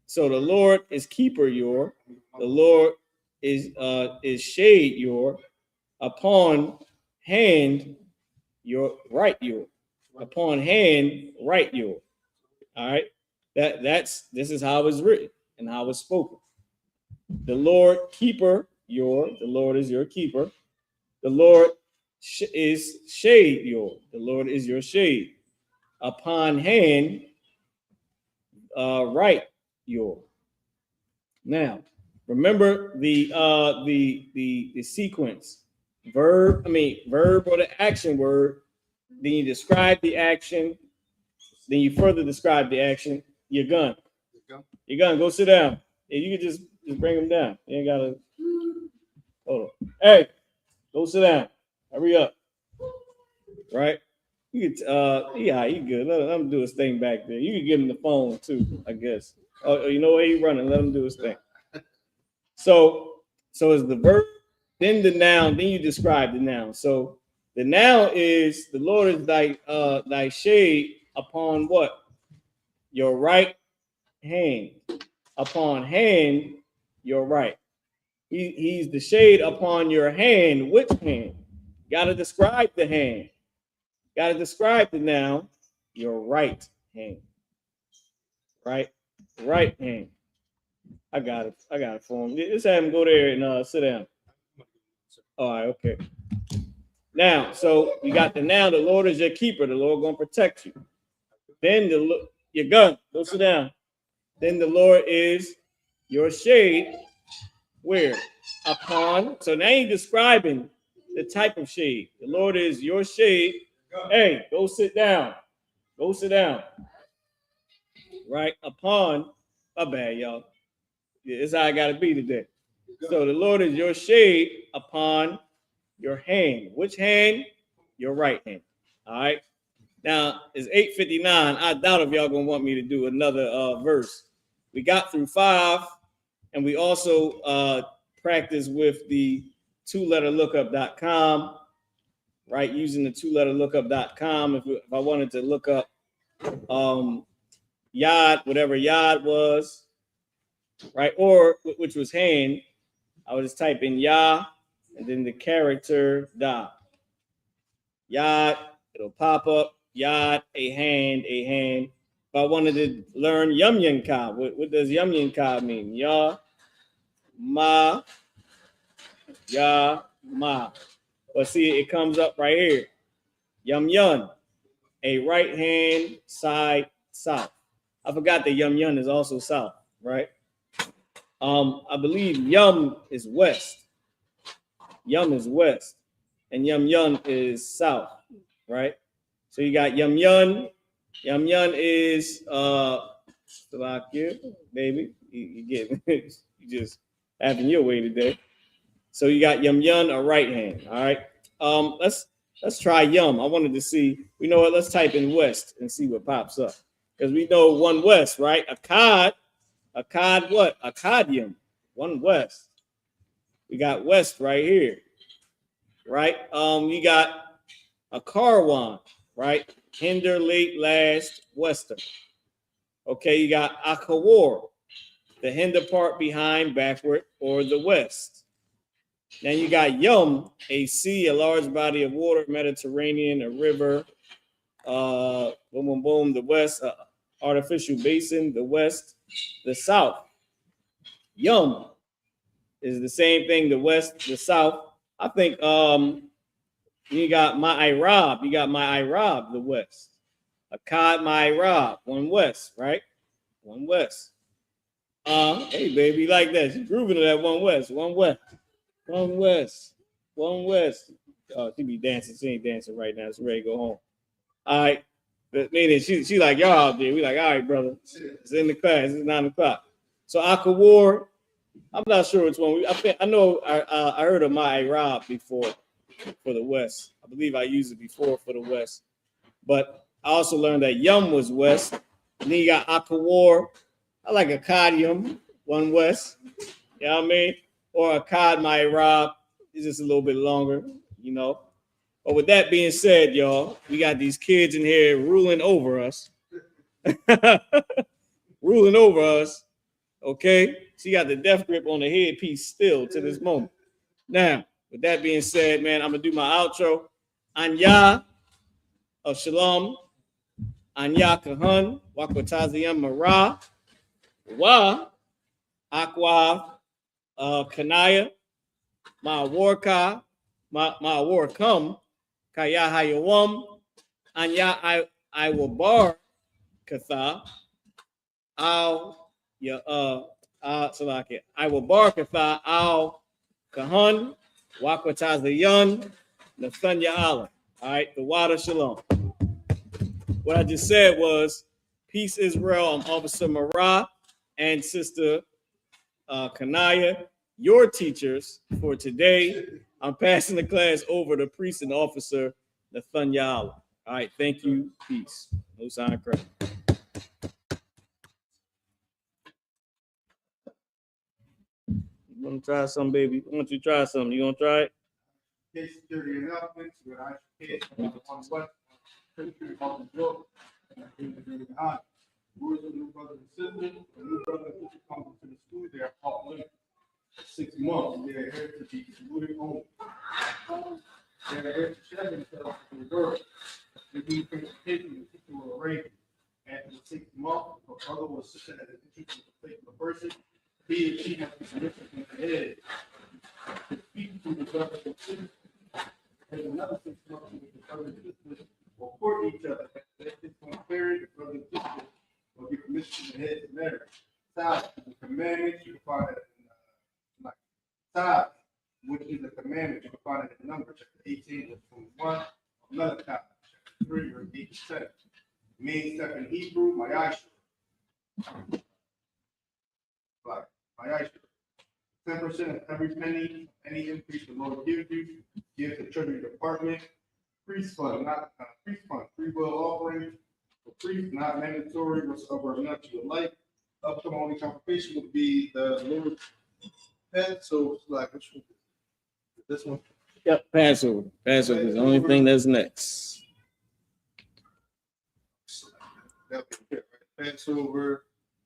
so the Lord is keeper your. The Lord is shade your. Upon hand your right your. Upon hand right your. All right. This is how it's written and how it's spoken. The Lord keeper your. The Lord is your keeper. The Lord is shade your. The Lord is your shade. Upon hand, right your. Now, remember the sequence. Verb or the action word. Then you describe the action. Then you further describe the action. Your gun. You're gonna go sit down. Yeah, you can just bring him down. You ain't gotta. Hold on. Hey, go sit down. Hurry up. Right? You could, yeah, he good. Let him do his thing back there. You can give him the phone too, I guess. Oh, you know where he running? Let him do his thing. So it's the verb, then the noun, then you describe the noun. So the noun is the Lord is thy shade upon what? Your right hand. Upon hand, your right. He's the shade upon your hand. Which hand? Got to describe the hand. Got to describe the noun. Your right hand. Right hand. I got it for him. Just have him go there and sit down. All right, okay. Now, so we got the noun. The Lord is your keeper. The Lord gonna protect you. Then your gun. Go sit down. Then the Lord is your shade. Where? Upon. So now you're describing the type of shade. The Lord is your shade. Hey, go sit down. Go sit down. Right? Upon. My bad, y'all. Yeah, it's how I gotta be today. So the Lord is your shade upon your hand. Which hand? Your right hand. All right. Now it's 8:59. I doubt if y'all gonna want me to do another verse. We got through 5, and we also practice with the 2letterlookup.com, right? Using the 2letterlookup.com. If I wanted to look up yod, whatever yod was, right? Or which was hand, I would just type in Yah and then the character da. Yod, it'll pop up. Yod, a hand, a hand. If I wanted to learn Yum Yum Ka, what does Yum Yum Ka mean? Yah, ma, Yah, ma. But see, it comes up right here. Yum Yun, a right hand side south. I forgot that Yum Yun is also south, right? I believe Yum is west. Yum is west, and Yum Yun is south, right? So you got Yum Yun. Yum Yun is Slovakia, baby. You get you just having your way today. So you got Yum Yun, a right hand. All right. Let's try Yum. I wanted to see. You know what? Let's type in west and see what pops up, because we know one west, right? Akkad what? Akkadium. One west. We got west right here, right? You got a Karwan, right? Hinder, late, last, western. Okay, you got Akawar, the hinder part behind, backward, or the west. Then you got Yum, a sea, a large body of water, Mediterranean, a river, boom, boom, boom, the west, artificial basin, the west, the south. Yum is the same thing, the west, the south. I think you got my Irab, the west. Akkad my Irab, one west, right? One west. Hey baby, like that. She's grooving to that one west, one west, one west, one west. Oh, she be dancing. She ain't dancing right now. She's ready to go home. All right. But meaning she like, y'all out there. We like, all right, brother. It's in the class. It's 9 o'clock. So Akawar, I'm not sure which one. I know I heard of my Irab before for the west. I believe I used it before for the west. But I also learned that Yum was west. And then you got Akawar. I like Akkadium, one west. You know what I mean? Or Akkad my Irab. It's just a little bit longer, you know. But with that being said, y'all, we got these kids in here ruling over us. Ruling over us. Okay? She got the death grip on the headpiece still to this moment. Now, with that being said, man, I'm going to do my outro. Anya of Shalom. Anya Kahan. Wakwataziyam Mara. Wa. Akwa Kanaya. Ma Warka. Ma Warkam. Kaya Hayawam. Anya I will bar Katha. Al ya Salaki. I will bar Katha Al Kahan. Wakwatazayan. Nathanya Allah. All right, the water shalom. What I just said was, peace Israel. I'm Officer Marah. and Sister Kanaya, your teachers for today. I'm passing the class over to Priest and Officer Nathaniel. All right, thank you. Peace. No sign of credit. You want to try some, baby? I want you to try something. You gonna try it? Case security announcements with I.S.U.P.K. on what on the book and on rules of new brothers and sisters. The new brothers and sisters come to the school. They are taught late 6 months. They are here to be saluted only. They are here to share themselves with the girl. They do presentation and teaching will arrange. After the 6th month, a brother will sit at the entrance of the particular person. He or she has permission from the head to speak to the brothers and sisters. And another 6 months with the brothers and sisters will court each other. If it's unfair, the brothers and sisters will give permission to the head to marry. Size, the commandments, you can find it in size, which is a commandment, you can find it in Numbers, chapter 18, verse 21, Malachi, chapter 3, verse 8 to 10. Main step in Hebrew, Y.A.H.U.P.K. Y.A.H.U.P.K. 10% of every penny, any increase the Lord gives you, give the Treasury Department. Priest fund, not priest fund, free will offering for priests, not mandatory, whatsoever amount to your life. Upcoming only convocation would be the Lord's Head. So, like, which one? This one? Yep, Passover. Passover is the only thing that's next. That'll be here, right? Passover.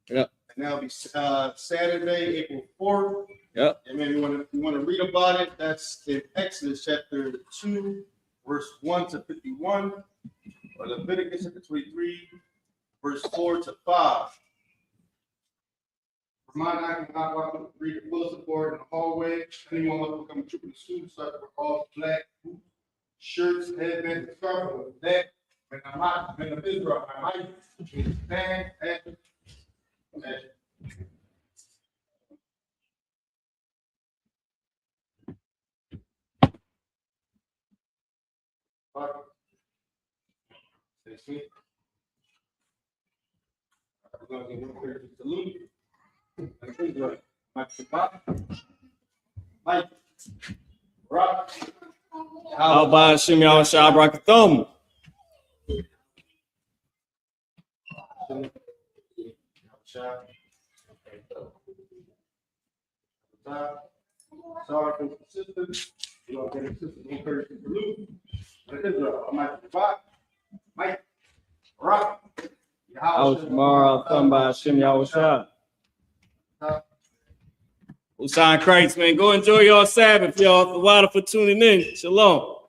Yep. And that'll be Saturday, April 4th. Yep. And maybe you want to read about it. That's in Exodus chapter 2, verse 1 to 51, or Leviticus chapter 23, verse 4 to 5. Remind I can not read the bulletin board in the hallway. Anyone want to become a trooper in the student start with all black boots, shirts, headbands, and scarf with that. And I'm not in the Israel. I might stand at the Stay sweet. We're going to get one clear salute. Mike, Rock. How about Shimmy Al Shah Brakathum? Sorry for the assistance. You don't get assistance. One person salute. Israel. I'm Mike, Rock. Al Shamar Al by Shimmy Al Shah. Usain Christ, man. Go enjoy your Sabbath, y'all. The water for tuning in. Shalom.